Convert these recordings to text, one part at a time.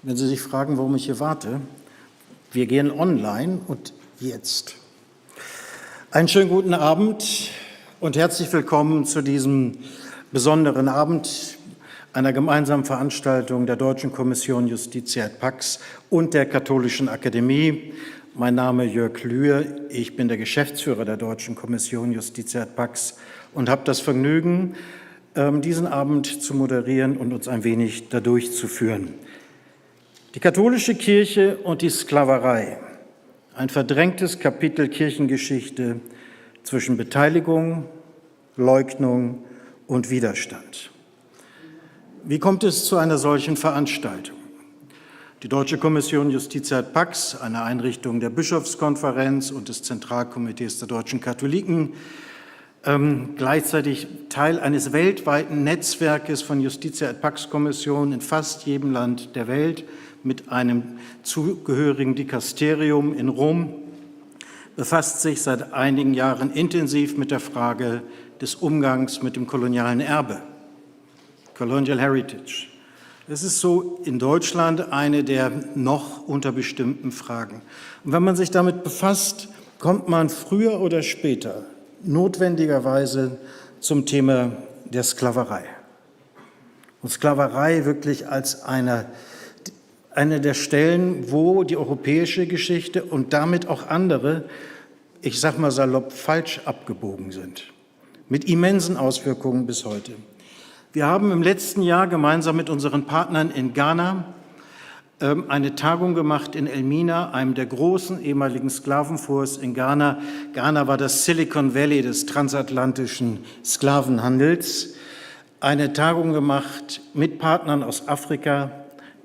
Wenn Sie sich fragen, warum ich hier warte, wir gehen online und jetzt. Einen schönen guten Abend und herzlich willkommen zu diesem besonderen Abend einer gemeinsamen Veranstaltung der Deutschen Kommission Justitia et Pax und der Katholischen Akademie. Mein Name ist Jörg Lühr, ich bin der Geschäftsführer der Deutschen Kommission Justitia et Pax und habe das Vergnügen, diesen Abend zu moderieren und uns ein wenig dadurch zu führen. Die katholische Kirche und die Sklaverei, ein verdrängtes Kapitel Kirchengeschichte zwischen Beteiligung, Leugnung und Widerstand. Wie kommt es zu einer solchen Veranstaltung? Die Deutsche Kommission Justitia et Pax, eine Einrichtung der Bischofskonferenz und des Zentralkomitees der deutschen Katholiken, gleichzeitig Teil eines weltweiten Netzwerkes von Justitia et Pax-Kommissionen in fast jedem Land der Welt, mit einem zugehörigen Dikasterium in Rom, befasst sich seit einigen Jahren intensiv mit der Frage des Umgangs mit dem kolonialen Erbe, Colonial Heritage. Das ist so in Deutschland eine der noch unter bestimmten Fragen. Und wenn man sich damit befasst, kommt man früher oder später notwendigerweise zum Thema der Sklaverei. Und Sklaverei wirklich als eine der Stellen, wo die europäische Geschichte und damit auch andere, ich sage mal salopp, falsch abgebogen sind, mit immensen Auswirkungen bis heute. Wir haben im letzten Jahr gemeinsam mit unseren Partnern in Ghana eine Tagung gemacht in Elmina, einem der großen ehemaligen Sklavenforts in Ghana. Ghana war das Silicon Valley des transatlantischen Sklavenhandels. Eine Tagung gemacht mit Partnern aus Afrika,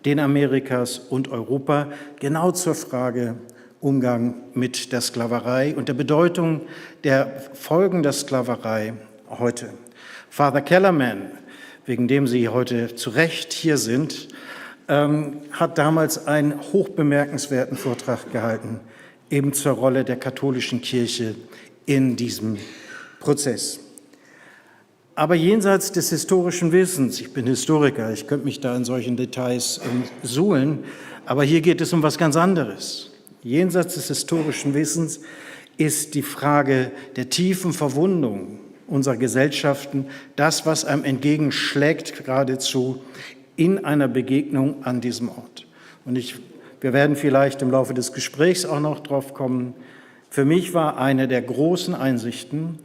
den Amerikas und Europa, genau zur Frage Umgang mit der Sklaverei und der Bedeutung der Folgen der Sklaverei heute. Father Kellerman, wegen dem Sie heute zu Recht hier sind, hat damals einen hochbemerkenswerten Vortrag gehalten, eben zur Rolle der katholischen Kirche in diesem Prozess. Aber jenseits des historischen Wissens, ich bin Historiker, ich könnte mich da in solchen Details suhlen, aber hier geht es um was ganz anderes. Jenseits des historischen Wissens ist die Frage der tiefen Verwundung unserer Gesellschaften, das, was einem entgegenschlägt, geradezu in einer Begegnung an diesem Ort. Und wir werden vielleicht im Laufe des Gesprächs auch noch drauf kommen. Für mich war eine der großen Einsichten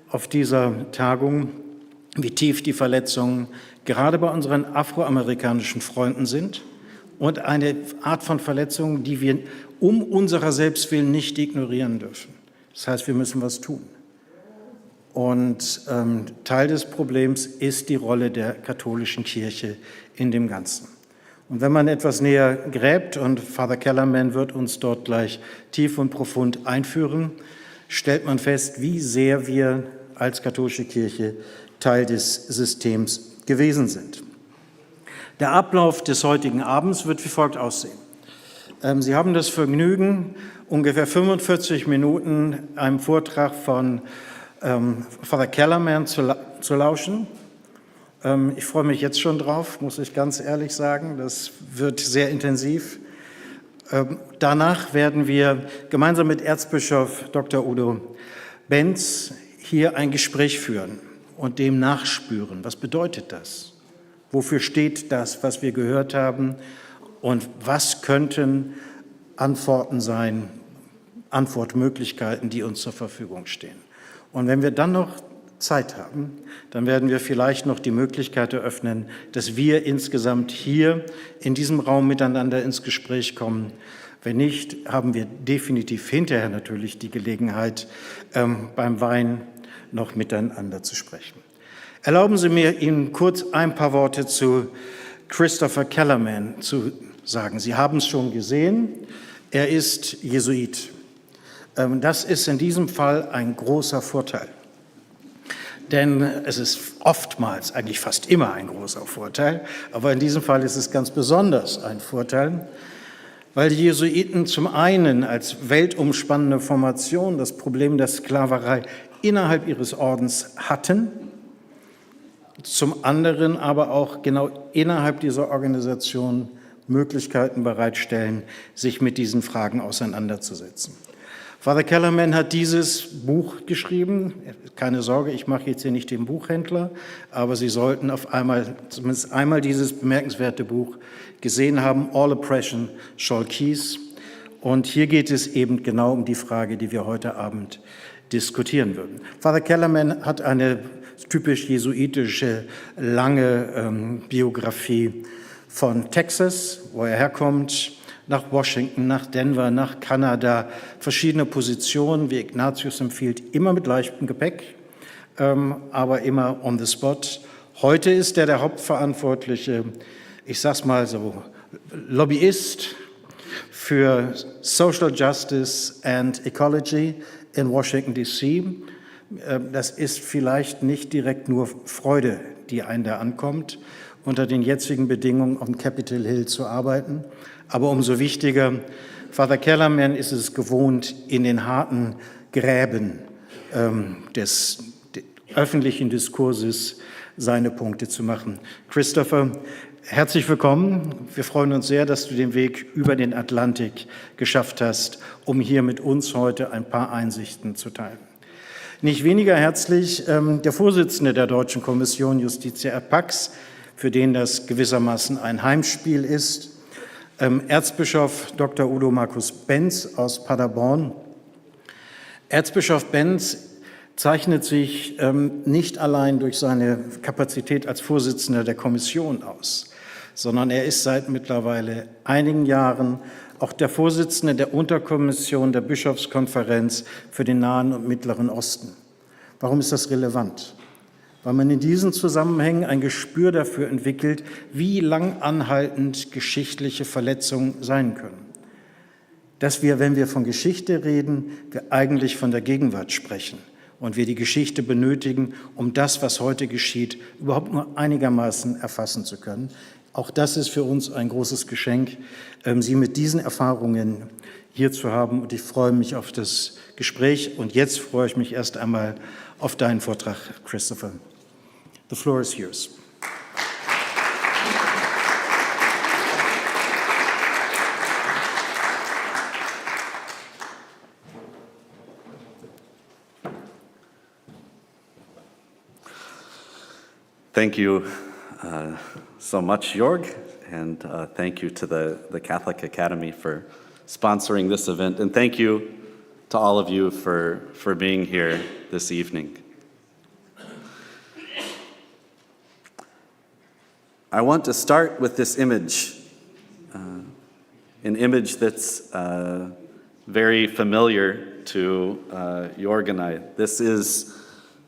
auf dieser Tagung, wie tief die Verletzungen gerade bei unseren afroamerikanischen Freunden sind und eine Art von Verletzungen, die wir um unserer selbst willen nicht ignorieren dürfen. Das heißt, wir müssen was tun. Und Teil des Problems ist die Rolle der katholischen Kirche in dem Ganzen. Und wenn man etwas näher gräbt, und Father Kellerman wird uns dort gleich tief und profund einführen, stellt man fest, wie sehr wir als katholische Kirche Teil des Systems gewesen sind. Der Ablauf des heutigen Abends wird wie folgt aussehen. Sie haben das Vergnügen, ungefähr 45 Minuten einem Vortrag von Father Kellerman zu lauschen. Ich freue mich jetzt schon drauf, muss ich ganz ehrlich sagen. Das wird sehr intensiv. Danach werden wir gemeinsam mit Erzbischof Dr. Udo Benz hier ein Gespräch führen und dem nachspüren. Was bedeutet das? Wofür steht das, was wir gehört haben? Und was könnten Antworten sein, Antwortmöglichkeiten, die uns zur Verfügung stehen? Und wenn wir dann noch Zeit haben, dann werden wir vielleicht noch die Möglichkeit eröffnen, dass wir insgesamt hier in diesem Raum miteinander ins Gespräch kommen. Wenn nicht, haben wir definitiv hinterher natürlich die Gelegenheit, beim Wein noch miteinander zu sprechen. Erlauben Sie mir, Ihnen kurz ein paar Worte zu Christopher Kellerman zu sagen. Sie haben es schon gesehen, er ist Jesuit. Das ist in diesem Fall ein großer Vorteil. Denn es ist oftmals, eigentlich fast immer ein großer Vorteil, aber in diesem Fall ist es ganz besonders ein Vorteil, weil die Jesuiten zum einen als weltumspannende Formation das Problem der Sklaverei innerhalb ihres Ordens hatten, zum anderen aber auch genau innerhalb dieser Organisation Möglichkeiten bereitstellen, sich mit diesen Fragen auseinanderzusetzen. Father Kellerman hat dieses Buch geschrieben. Keine Sorge, ich mache jetzt hier nicht den Buchhändler, aber Sie sollten zumindest einmal dieses bemerkenswerte Buch gesehen haben, All Oppression Shall Cease. Und hier geht es eben genau um die Frage, die wir heute Abend diskutieren würden. Father Kellerman hat eine typisch jesuitische, lange Biografie von Texas, wo er herkommt, nach Washington, nach Denver, nach Kanada, verschiedene Positionen, wie Ignatius empfiehlt, immer mit leichtem Gepäck, aber immer on the spot. Heute ist er der hauptverantwortliche, ich sag's mal so, Lobbyist für Social Justice and Ecology in Washington, D.C. Das ist vielleicht nicht direkt nur Freude, die einen da ankommt, unter den jetzigen Bedingungen auf dem Capitol Hill zu arbeiten. Aber umso wichtiger, Father Kellerman ist es gewohnt, in den harten Gräben des öffentlichen Diskurses seine Punkte zu machen. Christopher, herzlich willkommen. Wir freuen uns sehr, dass du den Weg über den Atlantik geschafft hast, um hier mit uns heute ein paar Einsichten zu teilen. Nicht weniger herzlich der Vorsitzende der Deutschen Kommission Justitia et Pax, für den das gewissermaßen ein Heimspiel ist, Erzbischof Dr. Udo Markus Benz aus Paderborn. Erzbischof Benz zeichnet sich nicht allein durch seine Kapazität als Vorsitzender der Kommission aus, sondern er ist seit mittlerweile einigen Jahren auch der Vorsitzende der Unterkommission der Bischofskonferenz für den Nahen und Mittleren Osten. Warum ist das relevant? Weil man in diesen Zusammenhängen ein Gespür dafür entwickelt, wie lang anhaltend geschichtliche Verletzungen sein können. Dass wir, wenn wir von Geschichte reden, wir eigentlich von der Gegenwart sprechen und wir die Geschichte benötigen, um das, was heute geschieht, überhaupt nur einigermaßen erfassen zu können. Auch das ist für uns ein großes Geschenk, Sie mit diesen Erfahrungen hier zu haben. Und ich freue mich auf das Gespräch. Und jetzt freue ich mich erst einmal auf deinen Vortrag, Christopher. The floor is yours. Thank you so much, Jörg, and thank you to the Catholic Academy for sponsoring this event, and thank you to all of you for being here this evening. I want to start with this image, an image that's very familiar to Jörg and I. This is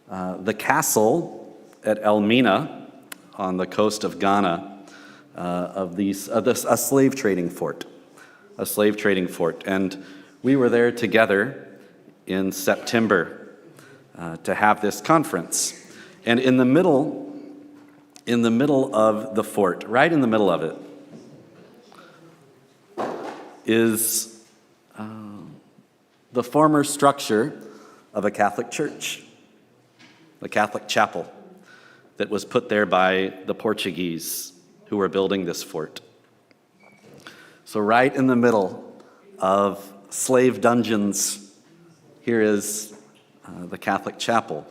the castle at Elmina on the coast of Ghana a slave trading fort, and we were there together in September to have this conference. And in the middle of the fort, right in the middle of it, is the former structure of a Catholic church, the Catholic chapel that was put there by the Portuguese who were building this fort. So right in the middle of slave dungeons, here is the Catholic chapel.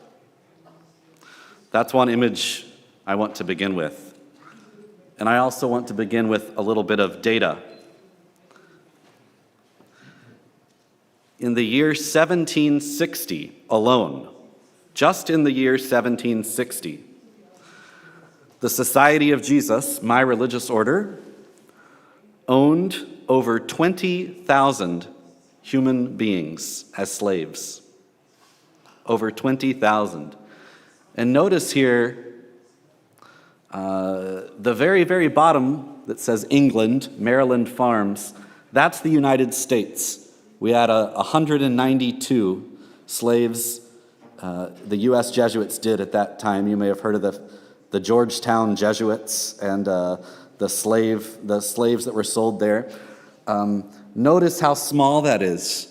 That's one image I want to begin with. And I also want to begin with a little bit of data. In the year 1760 alone, just in the year 1760, the Society of Jesus, my religious order, owned over 20,000 human beings as slaves. Over 20,000. And notice here, the very, very bottom that says England, Maryland Farms, that's the United States. We had 192 slaves the U.S. Jesuits did at that time. You may have heard of the Georgetown Jesuits and the slaves that were sold there. Notice how small that is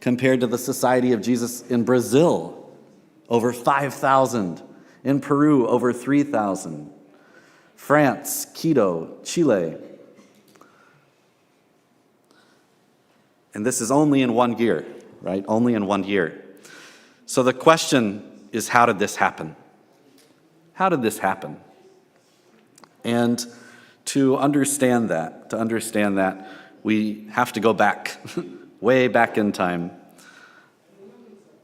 compared to the Society of Jesus in Brazil, over 5,000. In Peru, over 3,000. France, Quito, Chile, And this is only in 1 year, right? Only in 1 year. So the question is, how did this happen? How did this happen? And to understand that, we have to go back, way back in time,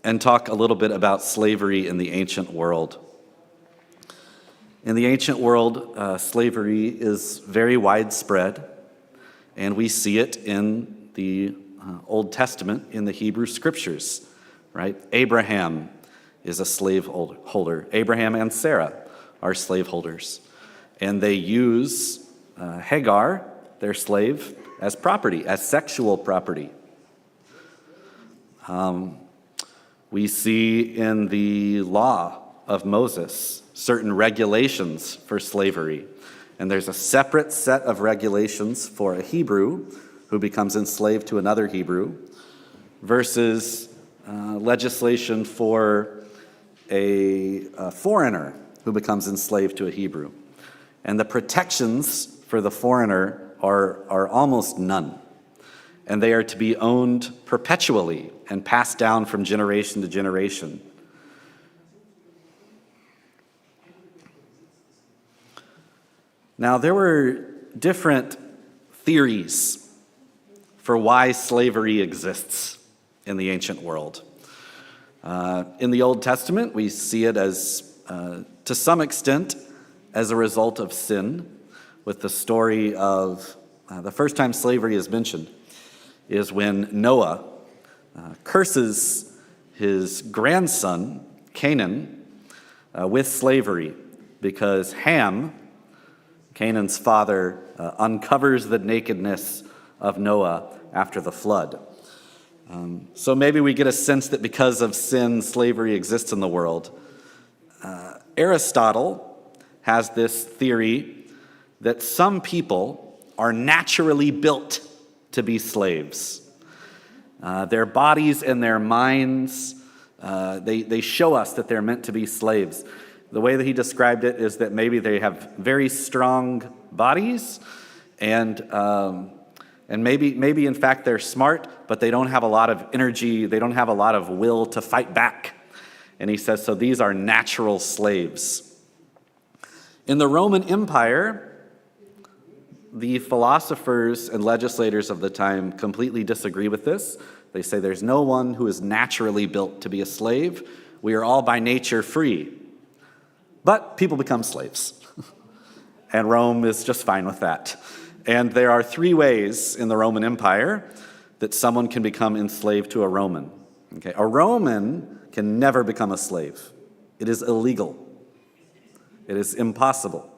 and talk a little bit about slavery in the ancient world. In the ancient world, slavery is very widespread, and we see it in the Old Testament, in the Hebrew Scriptures, right? Abraham is a slave holder. Abraham and Sarah are slave holders, and they use Hagar, their slave, as property, as sexual property. We see in the law of Moses certain regulations for slavery. And there's a separate set of regulations for a Hebrew who becomes enslaved to another Hebrew versus legislation for a foreigner who becomes enslaved to a Hebrew. And the protections for the foreigner are almost none. And they are to be owned perpetually and passed down from generation to generation. Now, there were different theories for why slavery exists in the ancient world. In the Old Testament, we see it as, to some extent, as a result of sin, with the story of the first time slavery is mentioned is when Noah curses his grandson, Canaan, with slavery because Ham, Canaan's father, uncovers the nakedness of Noah after the flood. So maybe we get a sense that because of sin, slavery exists in the world. Aristotle has this theory that some people are naturally built to be slaves. Their bodies and their minds, they show us that they're meant to be slaves. The way that he described it is that maybe they have very strong bodies and maybe in fact they're smart, but they don't have a lot of energy, they don't have a lot of will to fight back. And he says, so these are natural slaves. In the Roman Empire, the philosophers and legislators of the time completely disagree with this. They say there's no one who is naturally built to be a slave. We are all by nature free. But people become slaves. And Rome is just fine with that. And there are 3 ways in the Roman Empire that someone can become enslaved to a Roman. Okay? A Roman can never become a slave. It is illegal. It is impossible.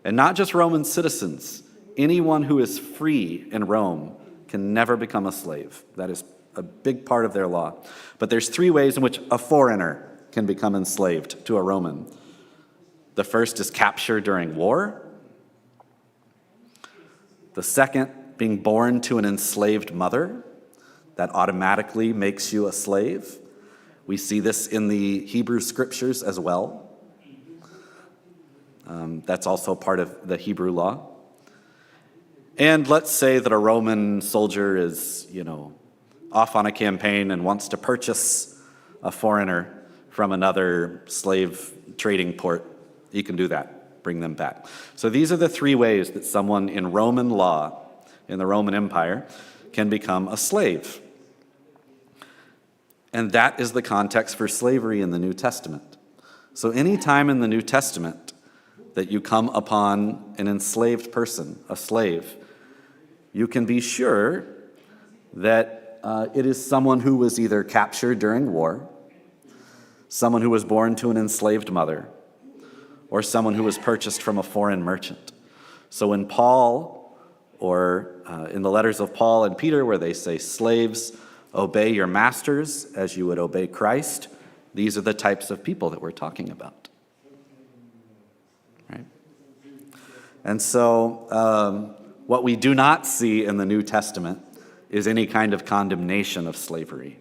And not just Roman citizens. Anyone who is free in Rome can never become a slave. That is a big part of their law. But there's 3 ways in which a foreigner can become enslaved to a Roman. The first is capture during war. The second, being born to an enslaved mother. That automatically makes you a slave. We see this in the Hebrew Scriptures as well. That's also part of the Hebrew law. And let's say that a Roman soldier is, off on a campaign and wants to purchase a foreigner from another slave trading port. He can do that, bring them back. So these are the 3 ways that someone in Roman law, in the Roman Empire, can become a slave. And that is the context for slavery in the New Testament. So any time in the New Testament that you come upon an enslaved person, a slave, you can be sure that it is someone who was either captured during war, someone who was born to an enslaved mother, or someone who was purchased from a foreign merchant. So in Paul, or in the letters of Paul and Peter, where they say, slaves, obey your masters as you would obey Christ, these are the types of people that we're talking about. Right? And so what we do not see in the New Testament is any kind of condemnation of slavery.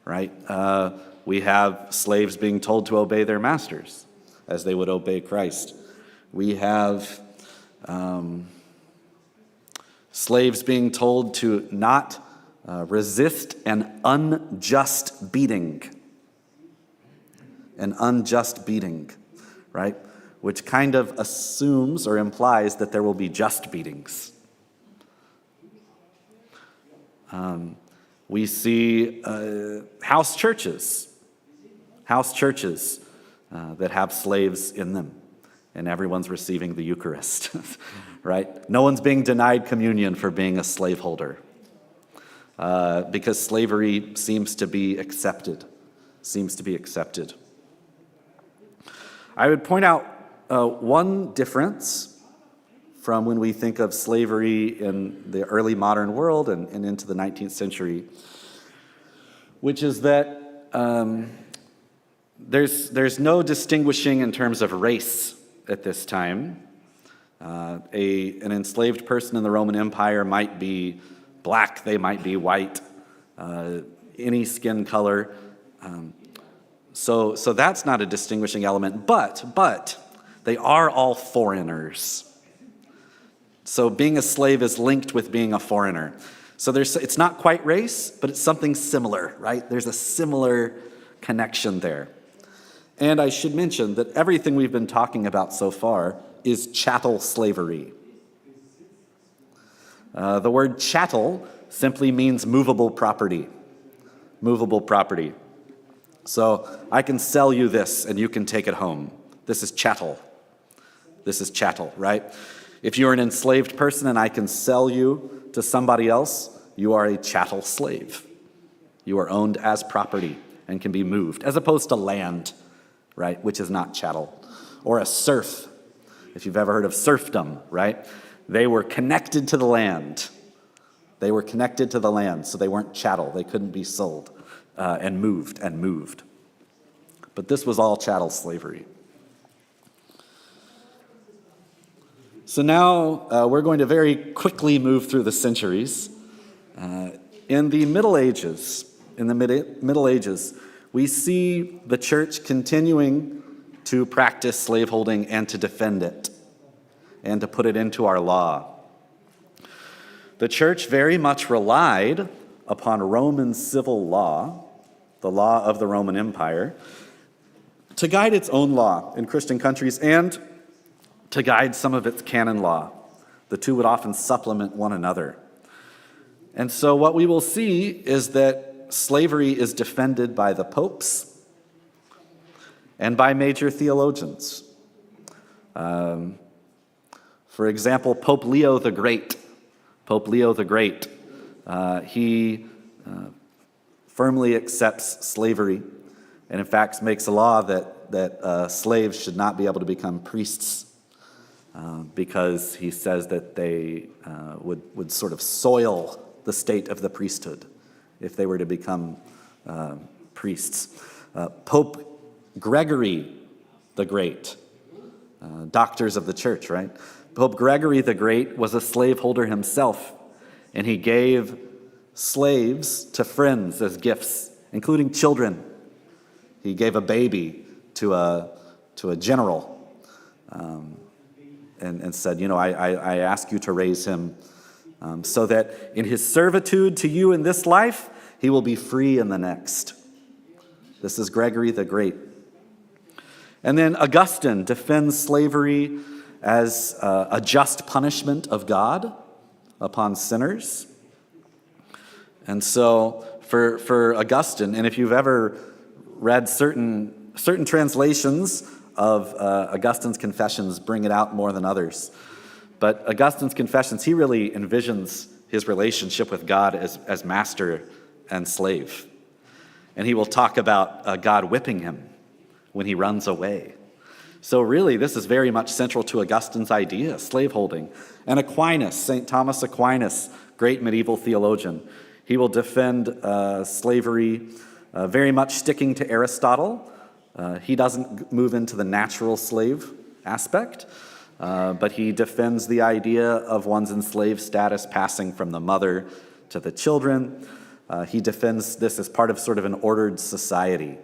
Right? We have slaves being told to obey their masters as they would obey Christ. We have Slaves being told to not resist an unjust beating. An unjust beating, right? Which kind of assumes or implies that there will be just beatings. We see house churches that have slaves in them, and everyone's receiving the Eucharist, right? No one's being denied communion for being a slaveholder, because slavery seems to be accepted. I would point out one difference from when we think of slavery in the early modern world and into the 19th century, which is that there's no distinguishing in terms of race at this time. An enslaved person in the Roman Empire might be black, they might be white, any skin color. So that's not a distinguishing element, but they are all foreigners. So being a slave is linked with being a foreigner. So it's not quite race, but it's something similar, right? There's a similar connection there. And I should mention that everything we've been talking about so far is chattel slavery. The word chattel simply means movable property. Movable property. So I can sell you this and you can take it home. This is chattel. This is chattel, right? If you're an enslaved person and I can sell you to somebody else, you are a chattel slave. You are owned as property and can be moved, as opposed to land, right, which is not chattel. Or a serf, if you've ever heard of serfdom, right? They were connected to the land. So they weren't chattel. They couldn't be sold and moved. But this was all chattel slavery. So now we're going to very quickly move through the centuries. In the Middle Ages, we see the church continuing to practice slaveholding and to defend it and to put it into our law. The church very much relied upon Roman civil law, the law of the Roman Empire, to guide its own law in Christian countries and to guide some of its canon law. The two would often supplement one another. And so what we will see is that slavery is defended by the popes and by major theologians. For example, Pope Leo the Great. He firmly accepts slavery and in fact makes a law that slaves should not be able to become priests because he says that they would sort of soil the state of the priesthood if they were to become priests. Pope Gregory the Great, doctors of the church, right? Pope Gregory the Great was a slaveholder himself, and he gave slaves to friends as gifts, including children. He gave a baby to a general and said, I ask you to raise him so that in his servitude to you in this life, he will be free in the next. This is Gregory the Great. And then Augustine defends slavery as a just punishment of God upon sinners. And so for Augustine, and if you've ever read certain translations of Augustine's Confessions, bring it out more than others. But Augustine's Confessions, he really envisions his relationship with God as master and slave. And he will talk about God whipping him when he runs away. So really, this is very much central to Augustine's idea, slaveholding. And Aquinas, St. Thomas Aquinas, great medieval theologian, he will defend slavery, very much sticking to Aristotle. He doesn't move into the natural slave aspect, but he defends the idea of one's enslaved status passing from the mother to the children. He defends this as part of sort of an ordered society.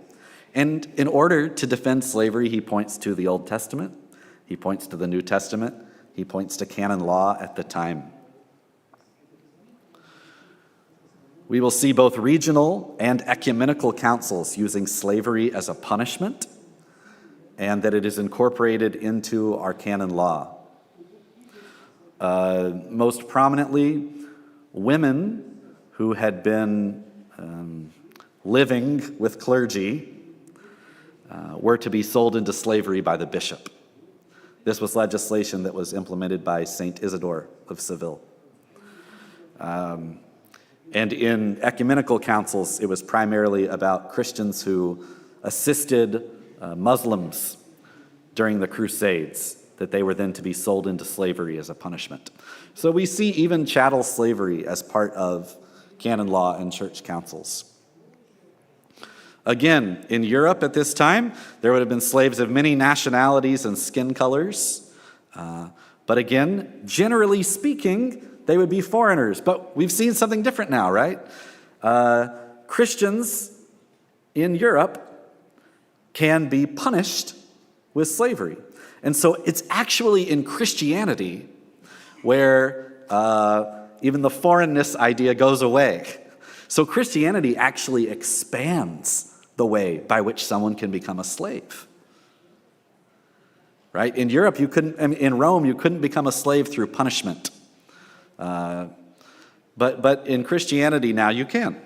And in order to defend slavery, he points to the Old Testament, he points to the New Testament, he points to canon law at the time. We will see both regional and ecumenical councils using slavery as a punishment, and that it is incorporated into our canon law. Most prominently, women who had been living with clergy were to be sold into slavery by the bishop. This was legislation that was implemented by Saint Isidore of Seville. And in ecumenical councils, it was primarily about Christians who assisted Muslims during the Crusades, that they were then to be sold into slavery as a punishment. So we see even chattel slavery as part of canon law and church councils. Again, in Europe at this time, there would have been slaves of many nationalities and skin colors. But again, generally speaking, they would be foreigners. But we've seen something different now, right? Christians in Europe can be punished with slavery. And so it's actually in Christianity where even the foreignness idea goes away. So Christianity actually expands the way by which someone can become a slave. Right? In Europe, in Rome, you couldn't become a slave through punishment. But in Christianity now you can.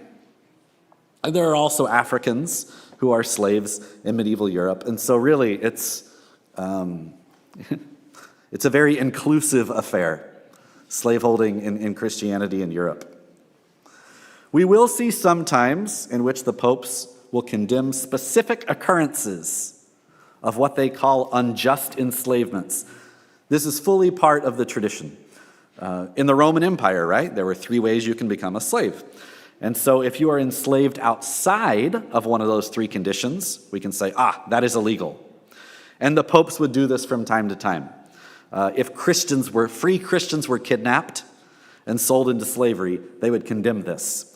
And there are also Africans who are slaves in medieval Europe. And so really it's a very inclusive affair, slaveholding in Christianity in Europe. We will see some times in which the popes will condemn specific occurrences of what they call unjust enslavements. This is fully part of the tradition. In the Roman Empire, right, there were 3 ways you can become a slave. And so if you are enslaved outside of one of those 3 conditions, we can say, that is illegal. And the popes would do this from time to time. If free Christians were kidnapped and sold into slavery, they would condemn this.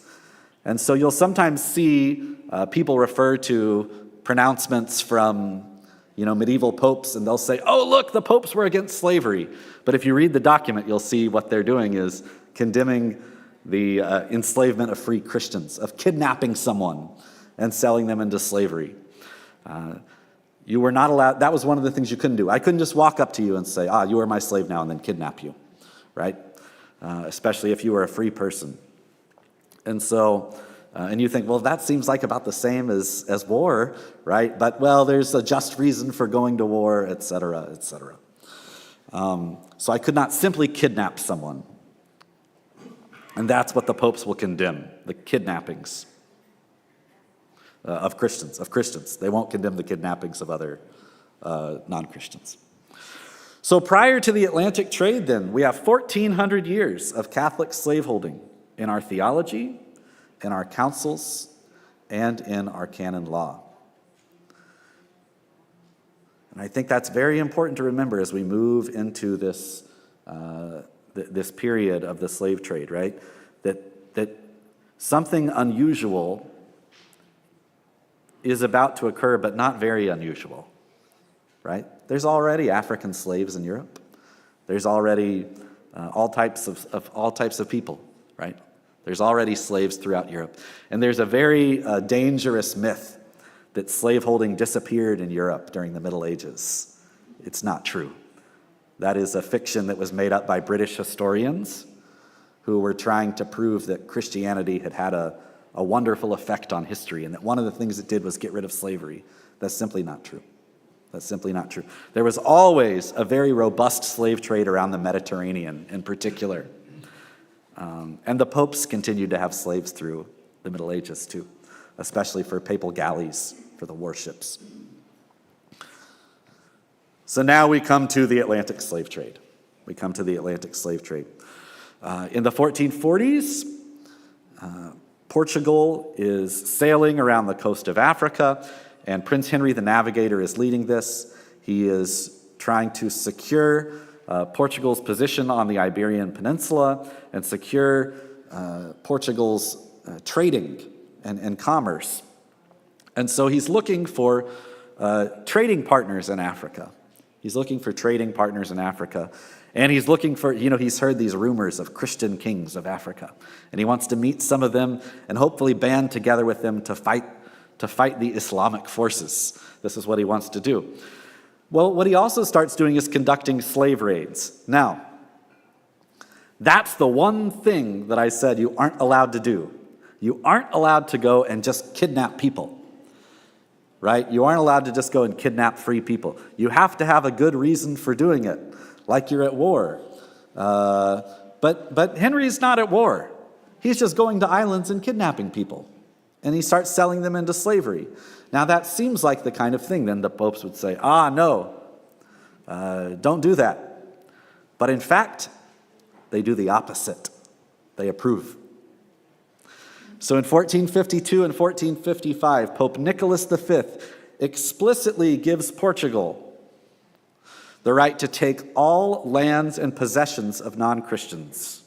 And so you'll sometimes see people refer to pronouncements from medieval popes, and they'll say, oh, look, the popes were against slavery. But if you read the document, you'll see what they're doing is condemning the enslavement of free Christians, of kidnapping someone and selling them into slavery. You were not allowed, that was one of the things you couldn't do. I couldn't just walk up to you and say, you are my slave now, and then kidnap you, right? Especially if you were a free person. And so, and you think, well, that seems like about the same as war, right? But, well, there's a just reason for going to war, et cetera, et cetera. So I could not simply kidnap someone. And that's what the popes will condemn, the kidnappings of Christians. They won't condemn the kidnappings of other non-Christians. So prior to the Atlantic trade, then, we have 1,400 years of Catholic slaveholding in our theology, in our councils, and in our canon law. And I think that's very important to remember as we move into this this period of the slave trade, right? That something unusual is about to occur, but not very unusual, right? There's already African slaves in Europe. There's already all types of people, right? There's already slaves throughout Europe. And there's a very dangerous myth that slaveholding disappeared in Europe during the Middle Ages. It's not true. That is a fiction that was made up by British historians who were trying to prove that Christianity had had a wonderful effect on history and that one of the things it did was get rid of slavery. That's simply not true. That's simply not true. There was always a very robust slave trade around the Mediterranean in particular. And the popes continued to have slaves through the Middle Ages too, especially for papal galleys, for the warships. So now we come to the Atlantic slave trade. In the 1440s, Portugal is sailing around the coast of Africa, and Prince Henry the Navigator is leading this. He is trying to secure Portugal's position on the Iberian Peninsula and secure Portugal's trading and commerce. And so he's looking for trading partners in Africa. He's looking for trading partners in Africa. And he's looking for, he's heard these rumors of Christian kings of Africa. And he wants to meet some of them and hopefully band together with them to fight the Islamic forces. This is what he wants to do. Well, what he also starts doing is conducting slave raids. Now, that's the one thing that I said you aren't allowed to do. You aren't allowed to go and just kidnap people, right? You aren't allowed to just go and kidnap free people. You have to have a good reason for doing it, like you're at war. But Henry's not at war. He's just going to islands and kidnapping people. And he starts selling them into slavery. Now that seems like the kind of thing then the popes would say, no, don't do that. But in fact, they do the opposite. They approve. So in 1452 and 1455, Pope Nicholas V explicitly gives Portugal the right to take all lands and possessions of non-Christians.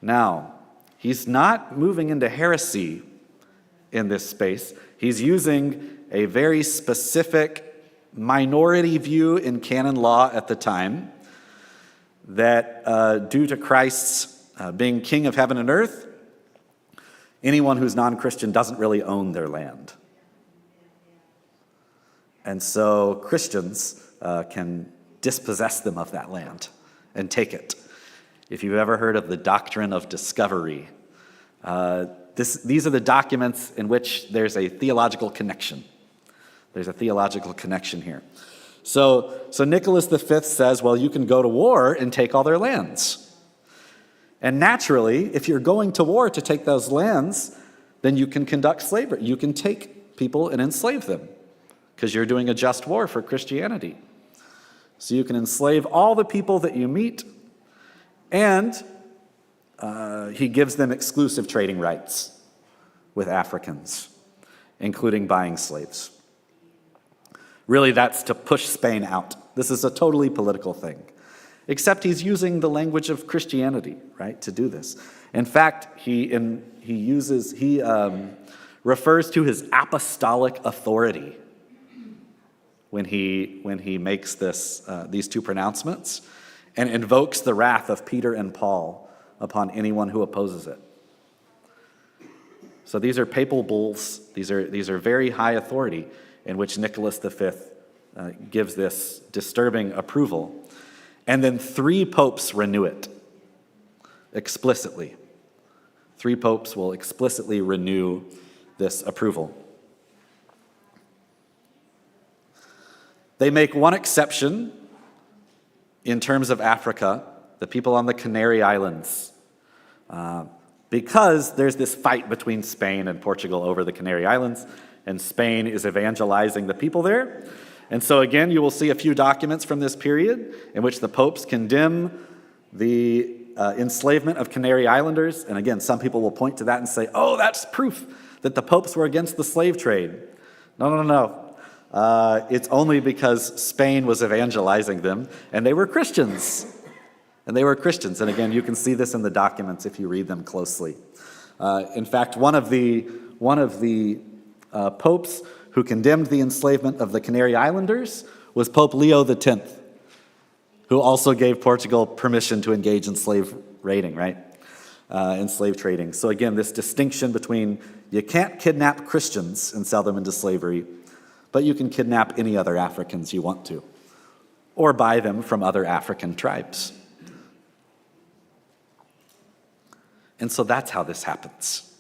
Now, he's not moving into heresy in this space. He's using a very specific minority view in canon law at the time that due to Christ's being king of heaven and earth, anyone who's non-Christian doesn't really own their land. And so Christians can dispossess them of that land and take it. If you've ever heard of the doctrine of discovery, these are the documents in which there's a theological connection. There's a theological connection here. So Nicholas V says, well, you can go to war and take all their lands. And naturally, if you're going to war to take those lands, then you can conduct slavery. You can take people and enslave them because you're doing a just war for Christianity. So you can enslave all the people that you meet, and he gives them exclusive trading rights with Africans, including buying slaves. Really, that's to push Spain out. This is a totally political thing. Except he's using the language of Christianity, right, to do this. In fact, he refers to his apostolic authority when he makes these two pronouncements, and invokes the wrath of Peter and Paul upon anyone who opposes it. So these are papal bulls. These are very high authority in which Nicholas V gives this disturbing approval. And then 3 popes renew it explicitly. 3 popes will explicitly renew this approval. They make one exception in terms of Africa, the people on the Canary Islands, because there's this fight between Spain and Portugal over the Canary Islands, and Spain is evangelizing the people there. And so again, you will see a few documents from this period in which the popes condemn the enslavement of Canary Islanders. And again, some people will point to that and say, oh, that's proof that the popes were against the slave trade. No. It's only because Spain was evangelizing them, and they were Christians. And again, you can see this in the documents if you read them closely. In fact, one of the popes who condemned the enslavement of the Canary Islanders was Pope Leo X, who also gave Portugal permission to engage in slave raiding, right? In slave trading. So again, this distinction between you can't kidnap Christians and sell them into slavery, but you can kidnap any other Africans you want to, or buy them from other African tribes. And so that's how this happens.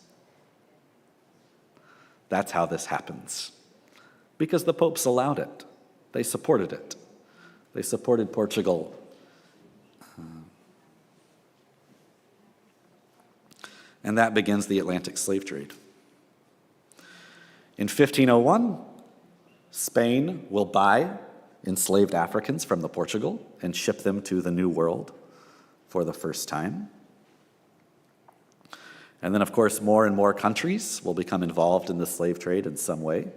That's how this happens. Because the popes allowed it. They supported it. They supported Portugal. And that begins the Atlantic slave trade. In 1501, Spain will buy enslaved Africans from the Portugal and ship them to the New World for the first time. And then, of course, more and more countries will become involved in the slave trade in some way.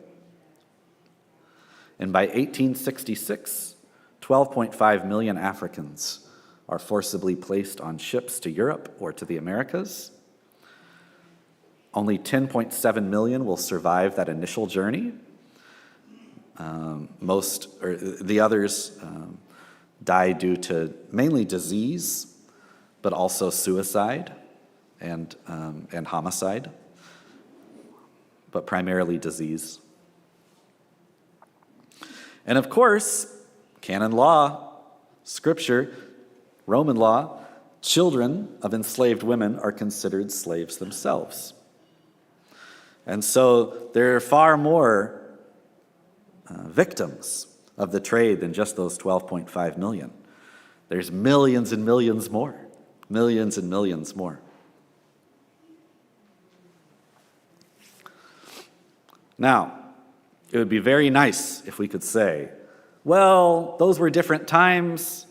And by 1866, 12.5 million Africans are forcibly placed on ships to Europe or to the Americas. Only 10.7 million will survive that initial journey. The others die due to mainly disease, but also suicide and homicide, but primarily disease. And of course, canon law, scripture, Roman law, children of enslaved women are considered slaves themselves. And so there are far more victims of the trade than just those 12.5 million. There's millions and millions more. Millions and millions more. Now, it would be very nice if we could say, well, those were different times.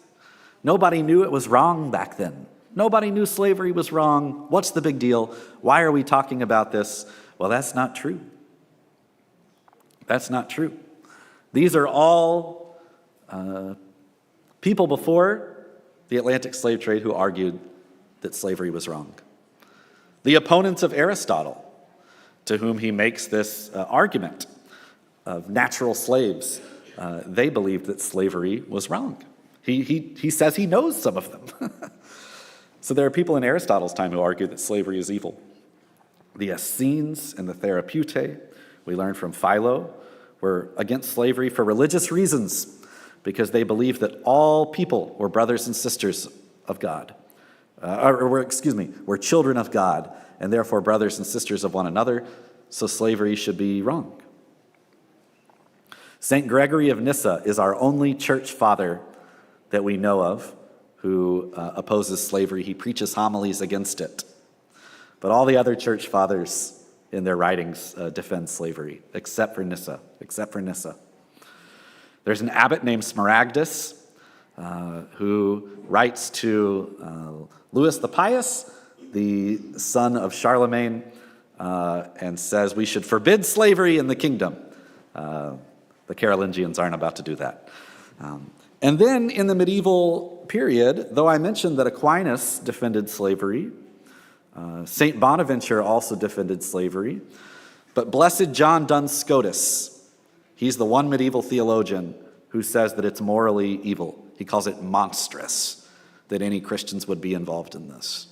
Nobody knew it was wrong back then. Nobody knew slavery was wrong. What's the big deal? Why are we talking about this? Well, that's not true. That's not true. These are all people before the Atlantic slave trade who argued that slavery was wrong. The opponents of Aristotle, to whom he makes this argument of natural slaves, they believed that slavery was wrong. He says he knows some of them. So there are people in Aristotle's time who argue that slavery is evil. The Essenes and the Therapeutae, we learn from Philo, were against slavery for religious reasons because they believed that all people were brothers and sisters of God, were children of God, and therefore brothers and sisters of one another, so slavery should be wrong. St. Gregory of Nyssa is our only church father that we know of who opposes slavery. He preaches homilies against it. But all the other church fathers in their writings defend slavery, except for Nyssa. There's an abbot named Smaragdus who writes to Louis the Pious, the son of Charlemagne, and says we should forbid slavery in the kingdom. The Carolingians aren't about to do that. And then in the medieval period, though I mentioned that Aquinas defended slavery, St. Bonaventure also defended slavery, but Blessed John Duns Scotus, he's the one medieval theologian who says that it's morally evil. He calls it monstrous that any Christians would be involved in this.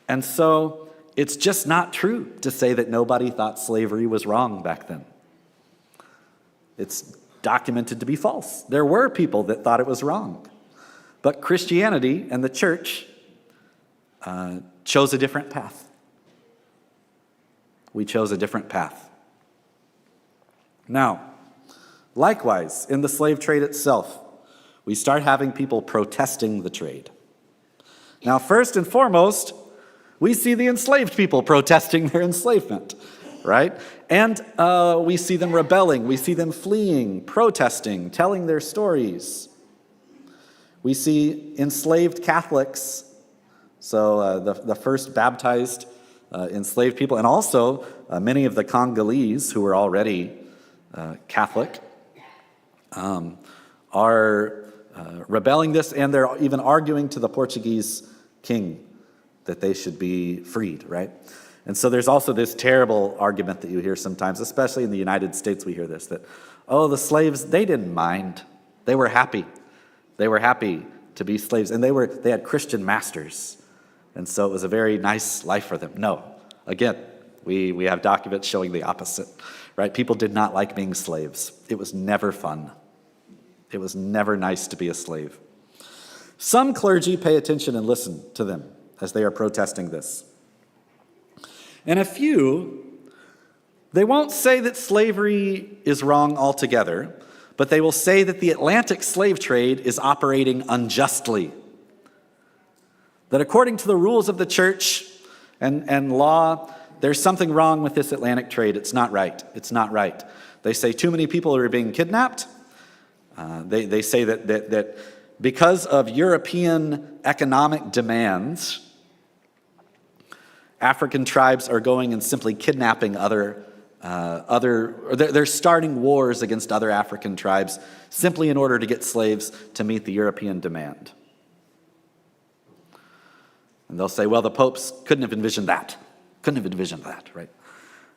And so it's just not true to say that nobody thought slavery was wrong back then. It's documented to be false. There were people that thought it was wrong. But Christianity and the church chose a different path. We chose a different path. Now, likewise, in the slave trade itself, we start having people protesting the trade. Now, first and foremost, we see the enslaved people protesting their enslavement, right? And we see them rebelling, we see them fleeing, protesting, telling their stories. We see enslaved Catholics, so the first baptized enslaved people, and also many of the Congolese who were already Catholic are rebelling this, and they're even arguing to the Portuguese king that they should be freed, right? And so there's also this terrible argument that you hear sometimes, especially in the United States we hear this, that, oh, the slaves, they didn't mind. They were happy. They were happy to be slaves, and they had Christian masters. And so it was a very nice life for them. No, again, we have documents showing the opposite, right? People did not like being slaves. It was never fun. It was never nice to be a slave. Some clergy pay attention and listen to them as they are protesting this. And a few, they won't say that slavery is wrong altogether, but they will say that the Atlantic slave trade is operating unjustly. That according to the rules of the church and law, there's something wrong with this Atlantic trade. It's not right. It's not right. They say too many people are being kidnapped. They say that because of European economic demands, African tribes are going and simply kidnapping they're starting wars against other African tribes simply in order to get slaves to meet the European demand. And they'll say, well, the popes couldn't have envisioned that. Couldn't have envisioned that, right?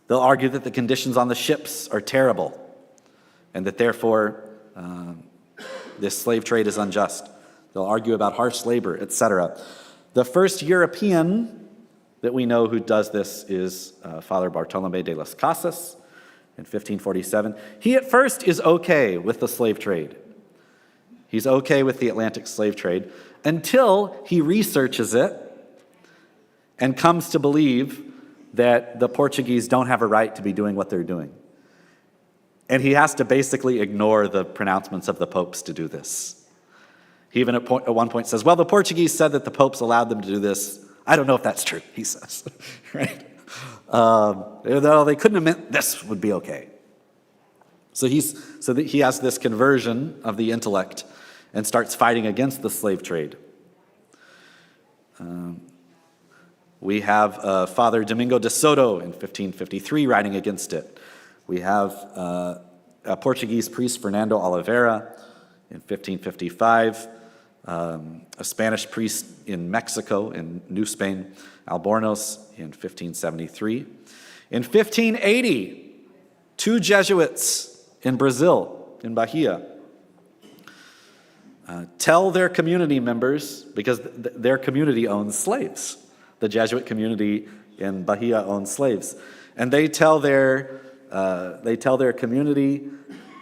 They'll argue that the conditions on the ships are terrible and that therefore this slave trade is unjust. They'll argue about harsh labor, etc. The first European that we know who does this is Father Bartolomé de las Casas in 1547. He at first is okay with the slave trade. He's okay with the Atlantic slave trade until he researches it and comes to believe that the Portuguese don't have a right to be doing what they're doing. And he has to basically ignore the pronouncements of the popes to do this. He even at one point says, well, the Portuguese said that the popes allowed them to do this. I don't know if that's true, he says. Right? Though they couldn't have meant this would be okay. So he has this conversion of the intellect and starts fighting against the slave trade. We have Father Domingo de Soto in 1553 writing against it. We have a Portuguese priest, Fernando Oliveira, in 1555, a Spanish priest in Mexico, in New Spain, Albornoz, in 1573. In 1580, 2 Jesuits in Brazil, in Bahia, tell their community members, because their community owns slaves. The Jesuit community in Bahia owns slaves. And they tell their community